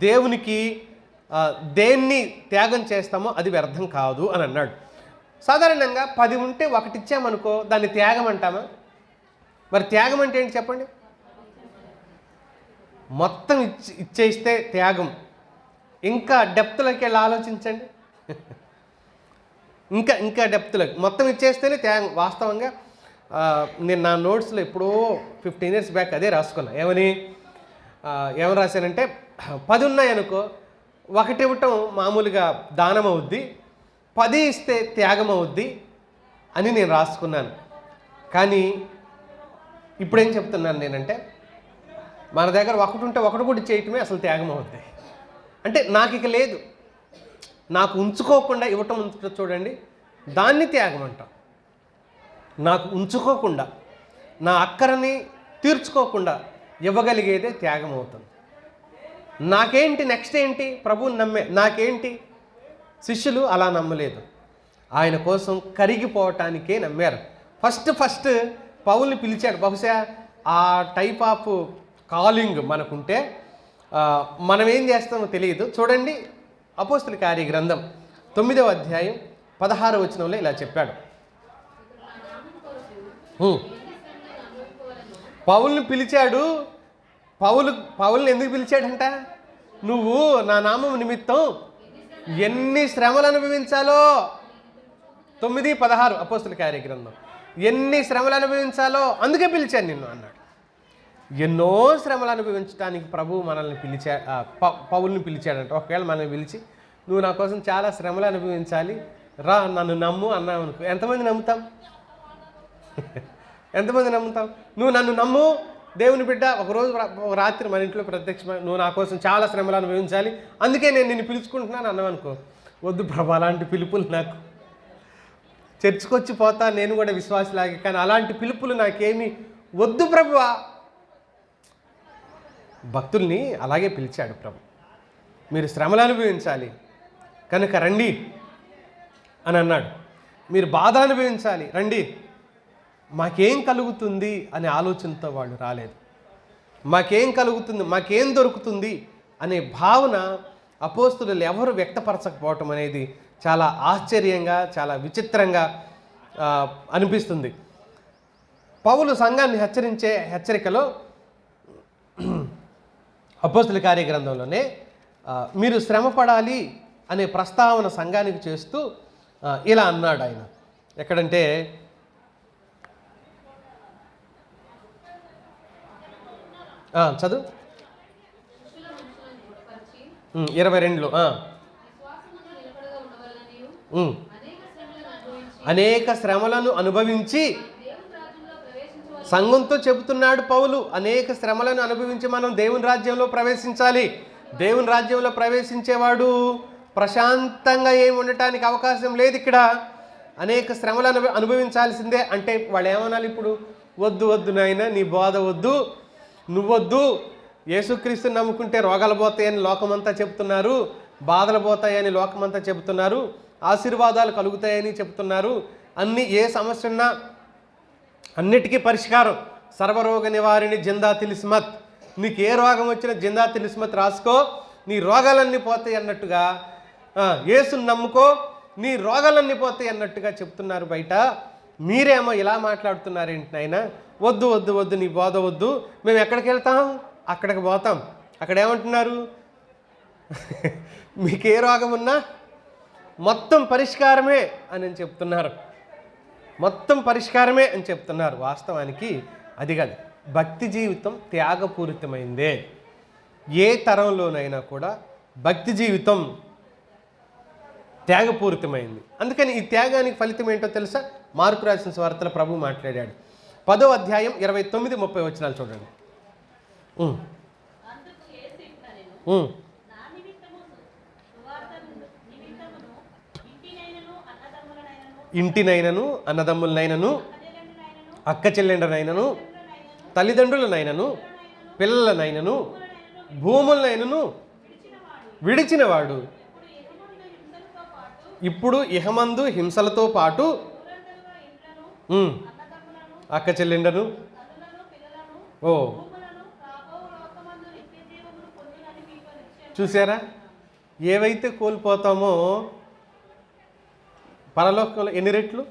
దేవునికి దేన్ని త్యాగం చేస్తామో అది వ్యర్థం కాదు అని అన్నాడు. సాధారణంగా 10 ఉంటే 1 ఇచ్చామనుకో దాన్ని త్యాగం అంటామా? మరి త్యాగం అంటే ఏంటి చెప్పండి? మొత్తం ఇచ్చేస్తే త్యాగం. ఇంకా డెప్త్లోకి వెళ్ళి ఆలోచించండి. ఇంకా డెప్త్లోకి మొత్తం ఇచ్చేస్తేనే త్యాగం. వాస్తవంగా నేను నా నోట్స్లో ఎప్పుడో 15 years బ్యాక్ అదే రాసుకున్నా. ఏమని రాశానంటే 10 ఉన్నాయనుకో 1 ఇవ్వటం మామూలుగా దానం అవుద్ది, 10 ఇస్తే త్యాగం అవుద్ది అని నేను రాసుకున్నాను. కానీ ఇప్పుడేం చెప్తున్నాను నేనంటే, మన దగ్గర ఒకటి ఉంటే ఒకటి కూడా చేయటమే అసలు త్యాగం అవుతుంది. అంటే నాకు ఇక లేదు, నాకు ఉంచుకోకుండా ఇవ్వటం ఉంటుంది చూడండి, దాన్ని త్యాగం అంటాం. నాకు ఉంచుకోకుండా, నా అక్కరని తీర్చుకోకుండా ఇవ్వగలిగేదే త్యాగం అవుతుంది. నాకేంటి నెక్స్ట్ ఏంటి, ప్రభువుని నమ్మే నాకేంటి. శిష్యులు అలా నమ్మలేదు, ఆయన కోసం కరిగిపోవటానికే నమ్మారు. ఫస్ట్ పౌల్ని పిలిచాడు. బహుశా ఆ టైప్ ఆఫ్ కాలింగ్ మనకుంటే మనం ఏం చేస్తామో తెలియదు. చూడండి, అపోస్తుల కార్య గ్రంథం 9వ అధ్యాయం 16వ వచనంలో ఇలా చెప్పాడు. పౌల్ని పిలిచాడు. పౌల్ని ఎందుకు పిలిచాడంట? నువ్వు నా నామం నిమిత్తం ఎన్ని శ్రమలు అనుభవించాలో, 9:16 అపోస్తుల కార్య గ్రంథం, ఎన్ని శ్రమలు అనుభవించాలో అందుకే పిలిచాను నిన్ను అన్నాడు. ఎన్నో శ్రమలు అనుభవించడానికి ప్రభువు మనల్ని పౌల్ని పిలిచాడంట. ఒకవేళ మనల్ని పిలిచి నువ్వు నా కోసం చాలా శ్రమలు అనుభవించాలి రా, నన్ను నమ్ము అన్నావు అనుకో, ఎంతమంది నమ్ముతాం? ఎంతమంది నమ్ముతాం? నువ్వు నన్ను నమ్ము దేవుని బిడ్డ, ఒకరోజు రాత్రి మన ఇంట్లో ప్రత్యక్షమై నువ్వు నా కోసం చాలా శ్రమలు అనుభవించాలి, అందుకే నేను నిన్ను పిలుచుకుంటున్నాను అన్నావు అనుకో, వద్దు ప్రభా అలాంటి పిలుపులు నాకు, చర్చికి వచ్చి పోతా నేను కూడా విశ్వాసలాగే, కానీ అలాంటి పిలుపులు నాకేమీ వద్దు ప్రభువా. భక్తుల్ని అలాగే పిలిచాడు ప్రభు. మీరు శ్రమలు అనుభవించాలి కనుక రండి అని అన్నాడు. మీరు బాధ అనుభవించాలి రండి. మాకేం కలుగుతుంది అనే ఆలోచనతో వాళ్ళు రాలేదు. మాకేం కలుగుతుంది, మాకేం దొరుకుతుంది అనే భావన అపోస్తులు ఎవరు వ్యక్తపరచకపోవటం అనేది చాలా ఆశ్చర్యంగా, చాలా విచిత్రంగా అనిపిస్తుంది. పౌలు సంఘాన్ని హెచ్చరించే హెచ్చరికలో అపోస్తుల కార్య గ్రంథంలోనే మీరు శ్రమపడాలి అనే ప్రస్తావన సంఘానికి చేస్తూ ఇలా అన్నాడు ఆయన. ఎక్కడంటే చదువు 22లో అనేక శ్రమలను అనుభవించి సంఘంతో చెబుతున్నాడు పౌలు. అనేక శ్రమలను అనుభవించి మనం దేవుని రాజ్యంలో ప్రవేశించాలి. దేవుని రాజ్యంలో ప్రవేశించేవాడు ప్రశాంతంగా ఏమి ఉండటానికి అవకాశం లేదు. ఇక్కడ అనేక శ్రమలను అనుభవించాల్సిందే. అంటే వాళ్ళు ఏమనాలి ఇప్పుడు? వద్దు నాయన, నీ బోధ వద్దు, నువ్వొద్దు, యేసుక్రీస్తుని నమ్ముకుంటే రోగాలు పోతాయని లోకమంతా చెప్తున్నారు, బాధలు పోతాయని లోకమంతా చెబుతున్నారు, ఆశీర్వాదాలు కలుగుతాయని చెప్తున్నారు. ఏ సమస్య ఉన్నా అన్నిటికీ పరిష్కారం సర్వరోగ నివారిణి జిందా తిలిస్మత్, నీకు ఏ రోగం వచ్చినా జిందా తిలిస్మత్ రాసుకో, నీ రోగాలన్నీ పోతాయి అన్నట్టుగా, యేసుని నమ్ముకో, నీ రోగాలన్నీ పోతాయి అన్నట్టుగా చెప్తున్నారు బయట. మీరేమో ఇలా మాట్లాడుతున్నారేంటి నాయన? వద్దు, నీ బోధ వద్దు, మేము ఎక్కడికి వెళ్తాం? అక్కడికి పోతాం. అక్కడ ఏమంటున్నారు? మీకు ఏ రోగం ఉన్నా మొత్తం పరిష్కారమే అని చెప్తున్నారు. మొత్తం పరిష్కారమే అని చెప్తున్నారు. వాస్తవానికి అది కాదు. భక్తి జీవితం త్యాగపూరితమైందే. ఏ తరంలోనైనా కూడా భక్తి జీవితం త్యాగపూరితమైంది. అందుకని ఈ త్యాగానికి ఫలితం ఏంటో తెలుసా? మార్కు రాసిన సువార్తలో ప్రభు మాట్లాడాడు. 10వ అధ్యాయం 29-30 వచనాలు చూడండి. ఇంటినైనను, అన్నదమ్ములనైనను, అక్క చెల్లెండనైనను, తల్లిదండ్రులనైనను, పిల్లలనైనను, భూములనైనను విడిచినవాడు ఇప్పుడు ఇహమందు హింసలతో పాటు అక్క చెల్లెండను చూసారా? ఏవైతే కోల్పోతామో పరలోకంలో ఎన్ని రెట్లు?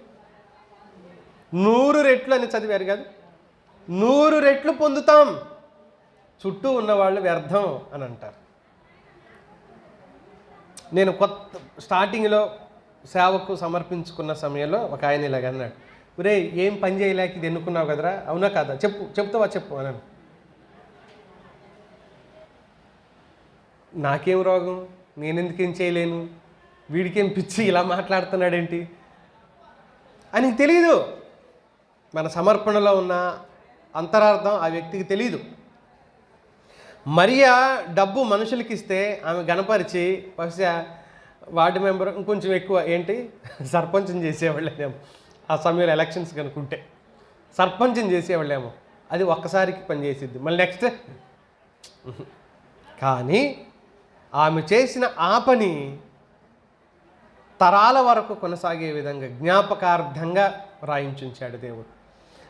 100 రెట్లు అని చదివారు కాదు, 100 రెట్లు పొందుతాం. చుట్టూ ఉన్నవాళ్ళు వ్యర్థం అని అంటారు. నేను స్టార్టింగ్లో సేవకు సమర్పించుకున్న సమయంలో ఒక ఆయన ఇలాగ అన్నాడు, ఒరే ఏం పని చేయలేక ఇది ఎన్నుకున్నావు కదరా, అవునా కాదా, చెప్తావా చెప్పు అన్నాను. నాకేం రోగం, నేనెందుకేం చేయలేను, వీడికేం పిచ్చి ఇలా మాట్లాడుతున్నాడేంటి అని తెలియదు. మన సమర్పణలో ఉన్న అంతరార్థం ఆ వ్యక్తికి తెలియదు. మరియా డబ్బు మనుషులకి ఇస్తే ఆమె గణపరిచి బహుశా వార్డు మెంబర్ ఇంకొంచెం ఎక్కువ ఏంటి సర్పంచ్ని చేసేవాళ్ళేమో, ఆ సమయంలో ఎలక్షన్స్ కనుక్కుంటే సర్పంచ్ని చేసేవాళ్ళేమో. అది ఒక్కసారికి పనిచేసిద్ది, మళ్ళీ నెక్స్ట్. కానీ ఆమె చేసిన ఆ పని తరాల వరకు కొనసాగే విధంగా జ్ఞాపకార్థంగా రాయించుంచాడు దేవుడు.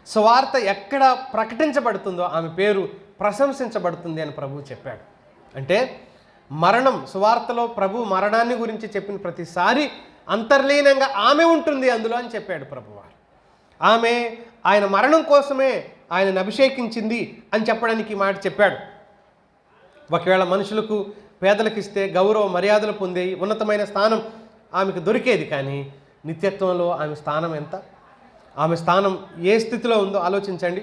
సువార్త ఎక్కడ ప్రకటించబడుతుందో ఆమె పేరు ప్రశంసించబడుతుంది అని ప్రభువు చెప్పాడు. అంటే మరణం, సువార్తలో ప్రభు మరణాన్ని గురించి చెప్పిన ప్రతిసారి అంతర్లీనంగా ఆమె ఉంటుంది అందులో అని చెప్పాడు ప్రభువారు. ఆమె ఆయన మరణం కోసమే ఆయనను అభిషేకించింది అని చెప్పడానికి ఈ మాట చెప్పాడు. ఒకవేళ మనుషులకు పేదలకు ఇస్తే గౌరవ మర్యాదలు పొందే ఉన్నతమైన స్థానం ఆమెకు దొరికేది, కానీ నిత్యత్వంలో ఆమె స్థానం ఎంత, ఆమె స్థానం ఏ స్థితిలో ఉందో ఆలోచించండి.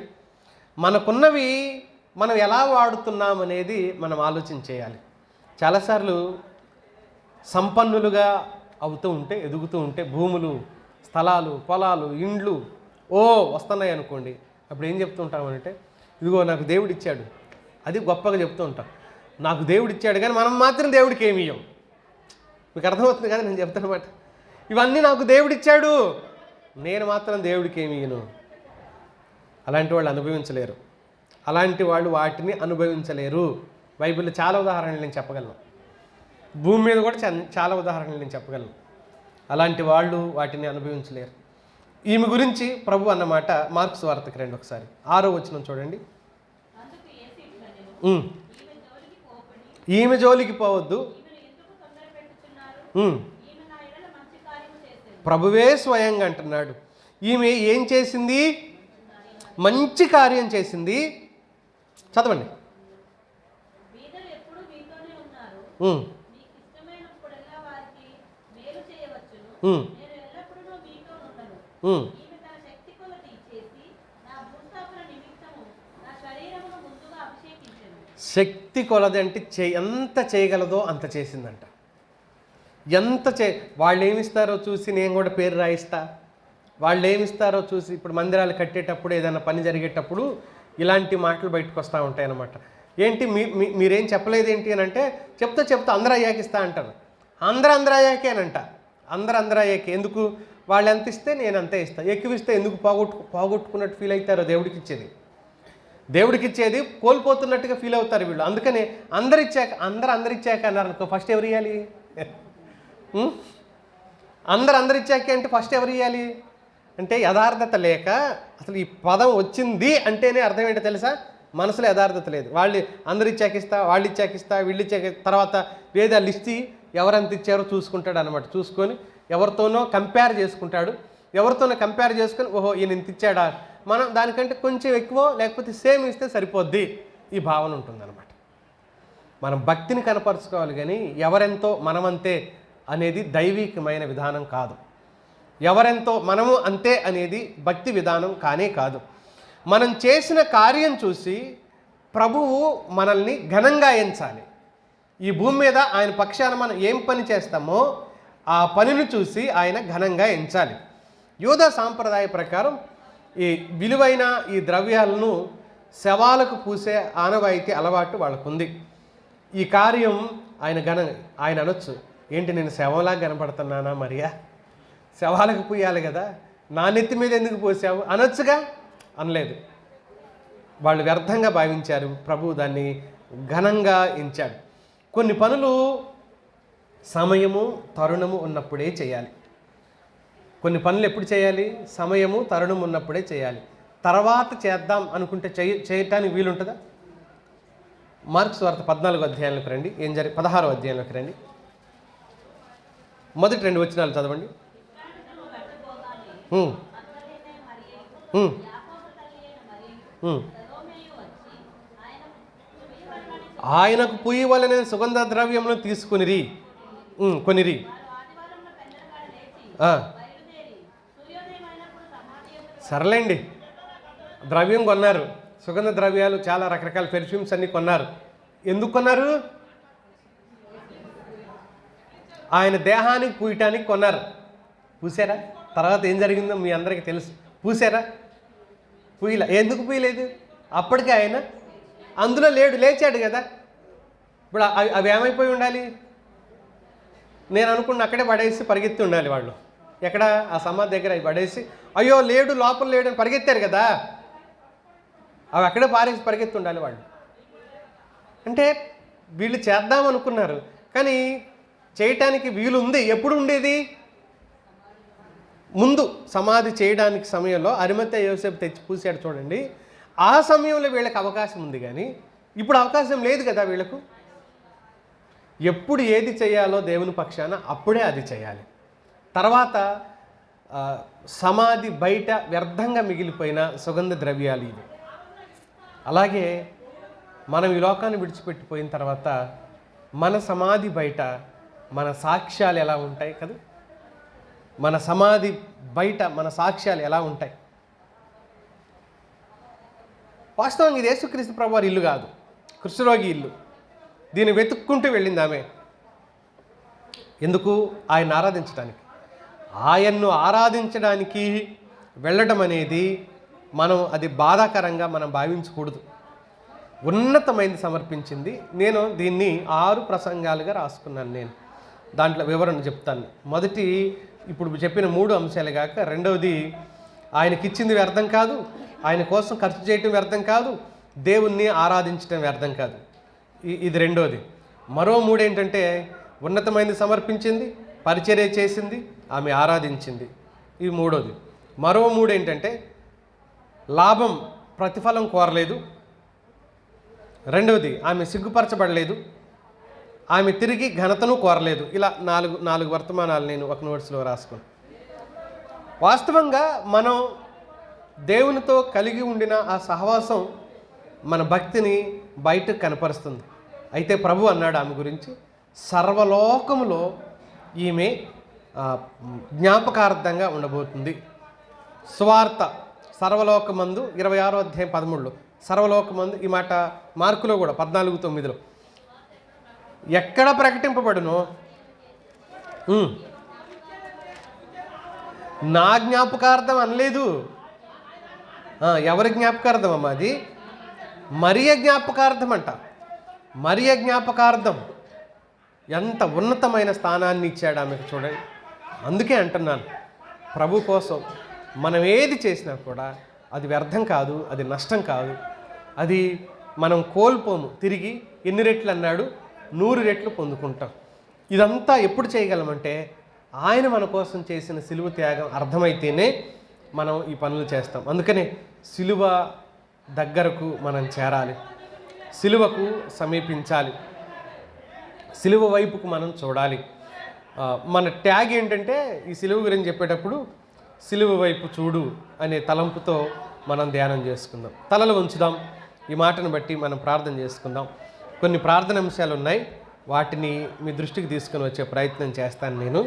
మనకున్నవి మనం ఎలా వాడుతున్నాం అనేది మనం ఆలోచన చేయాలి. చాలాసార్లు సంపన్నులుగా అవుతూ ఉంటే, ఎదుగుతూ ఉంటే, భూములు, స్థలాలు, పొలాలు, ఇండ్లు వస్తున్నాయి అనుకోండి, అప్పుడు ఏం చెప్తూ ఉంటామంటే, ఇదిగో నాకు దేవుడు ఇచ్చాడు, అది గొప్పగా చెప్తూ ఉంటాం. నాకు దేవుడు ఇచ్చాడు, కానీ మనం మాత్రం దేవుడికి ఏమి ఇయ్యం. మీకు అర్థమవుతుంది కదా నేను చెప్తానమాట. ఇవన్నీ నాకు దేవుడిచ్చాడు, నేను మాత్రం దేవుడికి ఏమి ఇయ్యను. అలాంటి వాళ్ళు అనుభవించలేరు, అలాంటి వాళ్ళు వాటిని అనుభవించలేరు. బైబిల్లో చాలా ఉదాహరణలు నేను చెప్పగలను, భూమి మీద కూడా చాలా ఉదాహరణలు నేను చెప్పగలను. అలాంటి వాళ్ళు వాటిని అనుభవించలేరు. ఈమె గురించి ప్రభు అన్నమాట మార్కు సువార్తకి రండి ఒకసారి, 6వ వచనం చూడండి. ఈమె జోలికి పోవద్దు, ప్రభువే స్వయంగా అంటున్నాడు. ఈమె ఏం చేసింది? మంచి కార్యం చేసింది. చదవండి. శక్తి కొలది అంటే ఎంత చేయగలదో అంత చేసిందంట. వాళ్ళు ఏమిస్తారో చూసి నేను కూడా పేరు రాయిస్తా, వాళ్ళు ఏమిస్తారో చూసి. ఇప్పుడు మందిరాలు కట్టేటప్పుడు, ఏదైనా పని జరిగేటప్పుడు ఇలాంటి మాటలు బయటకు వస్తూ ఉంటాయి అన్నమాట. ఏంటి మీరేం చెప్పలేదేంటి అని అంటే, చెప్తా అందరూ అయ్యాక ఇస్తా అంటారు. అందరూ అయ్యాకేనంట, అందరూ అయ్యాకే. ఎందుకు? వాళ్ళు ఎంత ఇస్తే నేను అంతే ఇస్తాను. ఎక్కువ ఇస్తే ఎందుకు పోగొట్టుకున్నట్టు ఫీల్ అవుతారో. దేవుడికి ఇచ్చేది కోల్పోతున్నట్టుగా ఫీల్ అవుతారు వీళ్ళు. అందుకనే అందరు ఇచ్చాక అన్నారు అనుకో, ఫస్ట్ ఎవరు ఇవ్వాలి? అందరు ఇచ్చాకే అంటే ఫస్ట్ ఎవరు ఇవ్వాలి అంటే యథార్థత లేక, అసలు ఈ పదం వచ్చింది అంటేనే అర్థం ఏంటో తెలుసా? మనసులో యథార్థత లేదు. అందరు ఇచ్చాకిస్తా, వాళ్ళు ఇచ్చాకిస్తా, వీళ్ళు ఇచ్చాక తర్వాత లేదా లిస్ట్ ఎవరెంత ఇచ్చారో చూసుకుంటాడు అనమాట. చూసుకొని ఎవరితోనో కంపేర్ చేసుకుంటాడు. కంపేర్ చేసుకొని ఓహో ఈయన ఇంత ఇచ్చాడా, మనం దానికంటే కొంచెం ఎక్కువ లేకపోతే సేమ్ ఇస్తే సరిపోద్ది, ఈ భావన ఉంటుందన్నమాట. మనం భక్తిని కనపరుచుకోవాలి, కానీ ఎవరెంతో మనమంతే అనేది దైవికమైన విధానం కాదు. ఎవరెంతో మనము అంతే అనేది భక్తి విధానం కానే కాదు. మనం చేసిన కార్యం చూసి ప్రభువు మనల్ని ఘనంగా ఎంచాలి. ఈ భూమి మీద ఆయన పక్షాన మనం ఏం పని చేస్తామో ఆ పనిని చూసి ఆయన ఘనంగా ఎంచాలి. యూదా సాంప్రదాయ ప్రకారం ఈ విలువైన ఈ ద్రవ్యాలను శవాలకు పూసే ఆనవాయితీ అలవాటు వాళ్ళకుంది. ఈ కార్యం ఆయన అనొచ్చు, ఏంటి నేను శవంలాగా కనపడుతున్నానా మరియా? శవాలకు పూయాలి కదా, నా నెత్తి మీద ఎందుకు పోసావు అనొచ్చుగా. అనలేదు. వాళ్ళు వ్యర్థంగా భావించారు. ప్రభువు దాన్ని ఘనంగా ఎంచాడు. కొన్ని పనులు సమయము తరుణము ఉన్నప్పుడే చేయాలి. కొన్ని పనులు ఎప్పుడు చేయాలి? సమయము తరుణం ఉన్నప్పుడే చేయాలి. తర్వాత చేద్దాం అనుకుంటే చేయటానికి వీలుంటుందా? మార్క్స్ వార్త 14వ అధ్యాయంలోకి రండి. 16వ అధ్యాయంలోకి రండి. మొదటి 2 వచనాలు చదవండి. ఆయనకు పుయ్యి వలన సుగంధ ద్రవ్యములను తీసుకొనిరి. సర్లేండి, ద్రవ్యం కొన్నారు, సుగంధ ద్రవ్యాలు చాలా రకరకాల పెర్ఫ్యూమ్స్ అన్నీ కొన్నారు. ఎందుకు కొన్నారు? ఆయన దేహానికి పూయటానికి కొన్నారు. పూసారా? తర్వాత ఏం జరిగిందో మీ అందరికీ తెలుసు. పూసారా? పూయలే. ఎందుకు పూయలేదు? అప్పటికే ఆయన అందులో లేడు, లేచాడు కదా. ఇప్పుడు అవి ఏమైపోయి ఉండాలి? నేను అనుకున్న అక్కడే పడేసి పరిగెత్తి ఉండాలి వాళ్ళు. ఎక్కడ? ఆ సమాధి దగ్గర అవి పడేసి, అయ్యో లేడు, లోపల లేడు అని పరిగెత్తారు కదా, అవి అక్కడే పారేసి పరిగెత్తి ఉండాలి వాళ్ళు. అంటే వీళ్ళు చేద్దామనుకున్నారు, కానీ చేయటానికి వీలు ఉంది. ఎప్పుడు ఉండేది? ముందు సమాధి చేయడానికి సమయంలో అరిమత్తయి యోసేపు తెచ్చి పూసాడు చూడండి, ఆ సమయంలో వీళ్ళకి అవకాశం ఉంది. కానీ ఇప్పుడు అవకాశం లేదు కదా వీళ్ళకు. ఎప్పుడు ఏది చేయాలో దేవుని పక్షాన అప్పుడే అది చేయాలి. తర్వాత సమాధి బయట వ్యర్థంగా మిగిలిపోయిన సుగంధ ద్రవ్యాలు ఇవి. అలాగే మనం ఈ లోకాన్ని విడిచిపెట్టిపోయిన తర్వాత మన సమాధి బయట మన సాక్ష్యాలు ఎలా ఉంటాయి కదా. మన సమాధి బయట మన సాక్ష్యాలు ఎలా ఉంటాయి? వాస్తవంగా ఇది యేసుక్రీస్తు ప్రభువారి ఇల్లు కాదు, కుష్ఠరోగి ఇల్లు. దీన్ని వెతుక్కుంటూ వెళ్ళింది ఆమె. ఎందుకు? ఆయన ఆరాధించడానికి. ఆయన్ను ఆరాధించడానికి వెళ్ళడం అనేది అది బాధాకరంగా మనం భావించకూడదు. ఉన్నతమైనది సమర్పించింది. నేను దీన్ని 6 ప్రసంగాలుగా రాసుకున్నాను. నేను దాంట్లో వివరణ చెప్తాను. మొదటి ఇప్పుడు చెప్పిన 3 అంశాలు కాక, రెండవది ఆయనకిచ్చింది వ్యర్థం కాదు, ఆయన కోసం ఖర్చు చేయటం వ్యర్థం కాదు, దేవుణ్ణి ఆరాధించడం వ్యర్థం కాదు. ఇది రెండోది. మరో 3 ఏంటంటే ఉన్నతమైనది సమర్పించింది, పరిచర్య చేసింది, ఆమె ఆరాధించింది. ఇది మూడోది. మరో 3 ఏంటంటే లాభం ప్రతిఫలం కోరలేదు, రెండవది ఆమె సిగ్గుపరచబడలేదు, ఆమె తిరిగి ఘనతను కోరలేదు. ఇలా 4 వర్తమానాలు నేను ఒక నోట్స్లో రాసుకున్నాను. వాస్తవంగా మనం దేవునితో కలిగి ఉండిన ఆ సహవాసం మన భక్తిని బయటకు కనపరుస్తుంది. అయితే ప్రభు అన్నాడు ఆమె గురించి, సర్వలోకములో ఈమె జ్ఞాపకార్థంగా ఉండబోతుంది. సువార్త సర్వలోకమందు 26వ అధ్యాయం 13లో సర్వలోకమందు, ఈ మాట మార్కులో కూడా 14:9లో ఎక్కడ ప్రకటింపబడునో, నా జ్ఞాపకార్థం అనలేదు. ఎవరి జ్ఞాపకార్థం అమ్మా? అది మరియ జ్ఞాపకార్థం అంట. మరియ జ్ఞాపకార్థం ఎంత ఉన్నతమైన స్థానాన్ని ఇచ్చాడు ఆమెకు చూడండి. అందుకే అంటున్నాను, ప్రభు కోసం మనం ఏది చేసినా కూడా అది వ్యర్థం కాదు, అది నష్టం కాదు, అది మనం కోల్పోము. తిరిగి ఎన్ని రెట్లు అన్నాడు? 100 రెట్లు పొందుకుంటాం. ఇదంతా ఎప్పుడు చేయగలమంటే ఆయన మన కోసం చేసిన సిలువ త్యాగం అర్థమైతేనే మనం ఈ పనులు చేస్తాం. అందుకనే సిలువ దగ్గరకు మనం చేరాలి, సిలువకు సమీపించాలి, సిలువ వైపుకు మనం చూడాలి. మన ట్యాగ్ ఏంటంటే ఈ సిలువ గురించి చెప్పేటప్పుడు సిలువ వైపు చూడు అనే తలంపుతో మనం ధ్యానం చేసుకుందాం. తలలు ఉంచుదాం. ఈ మాటను బట్టి మనం ప్రార్థన చేసుకుందాం. కొన్ని ప్రార్థన అంశాలు ఉన్నాయి, వాటిని మీ దృష్టికి తీసుకొని వచ్చే ప్రయత్నం చేస్తాను నేను.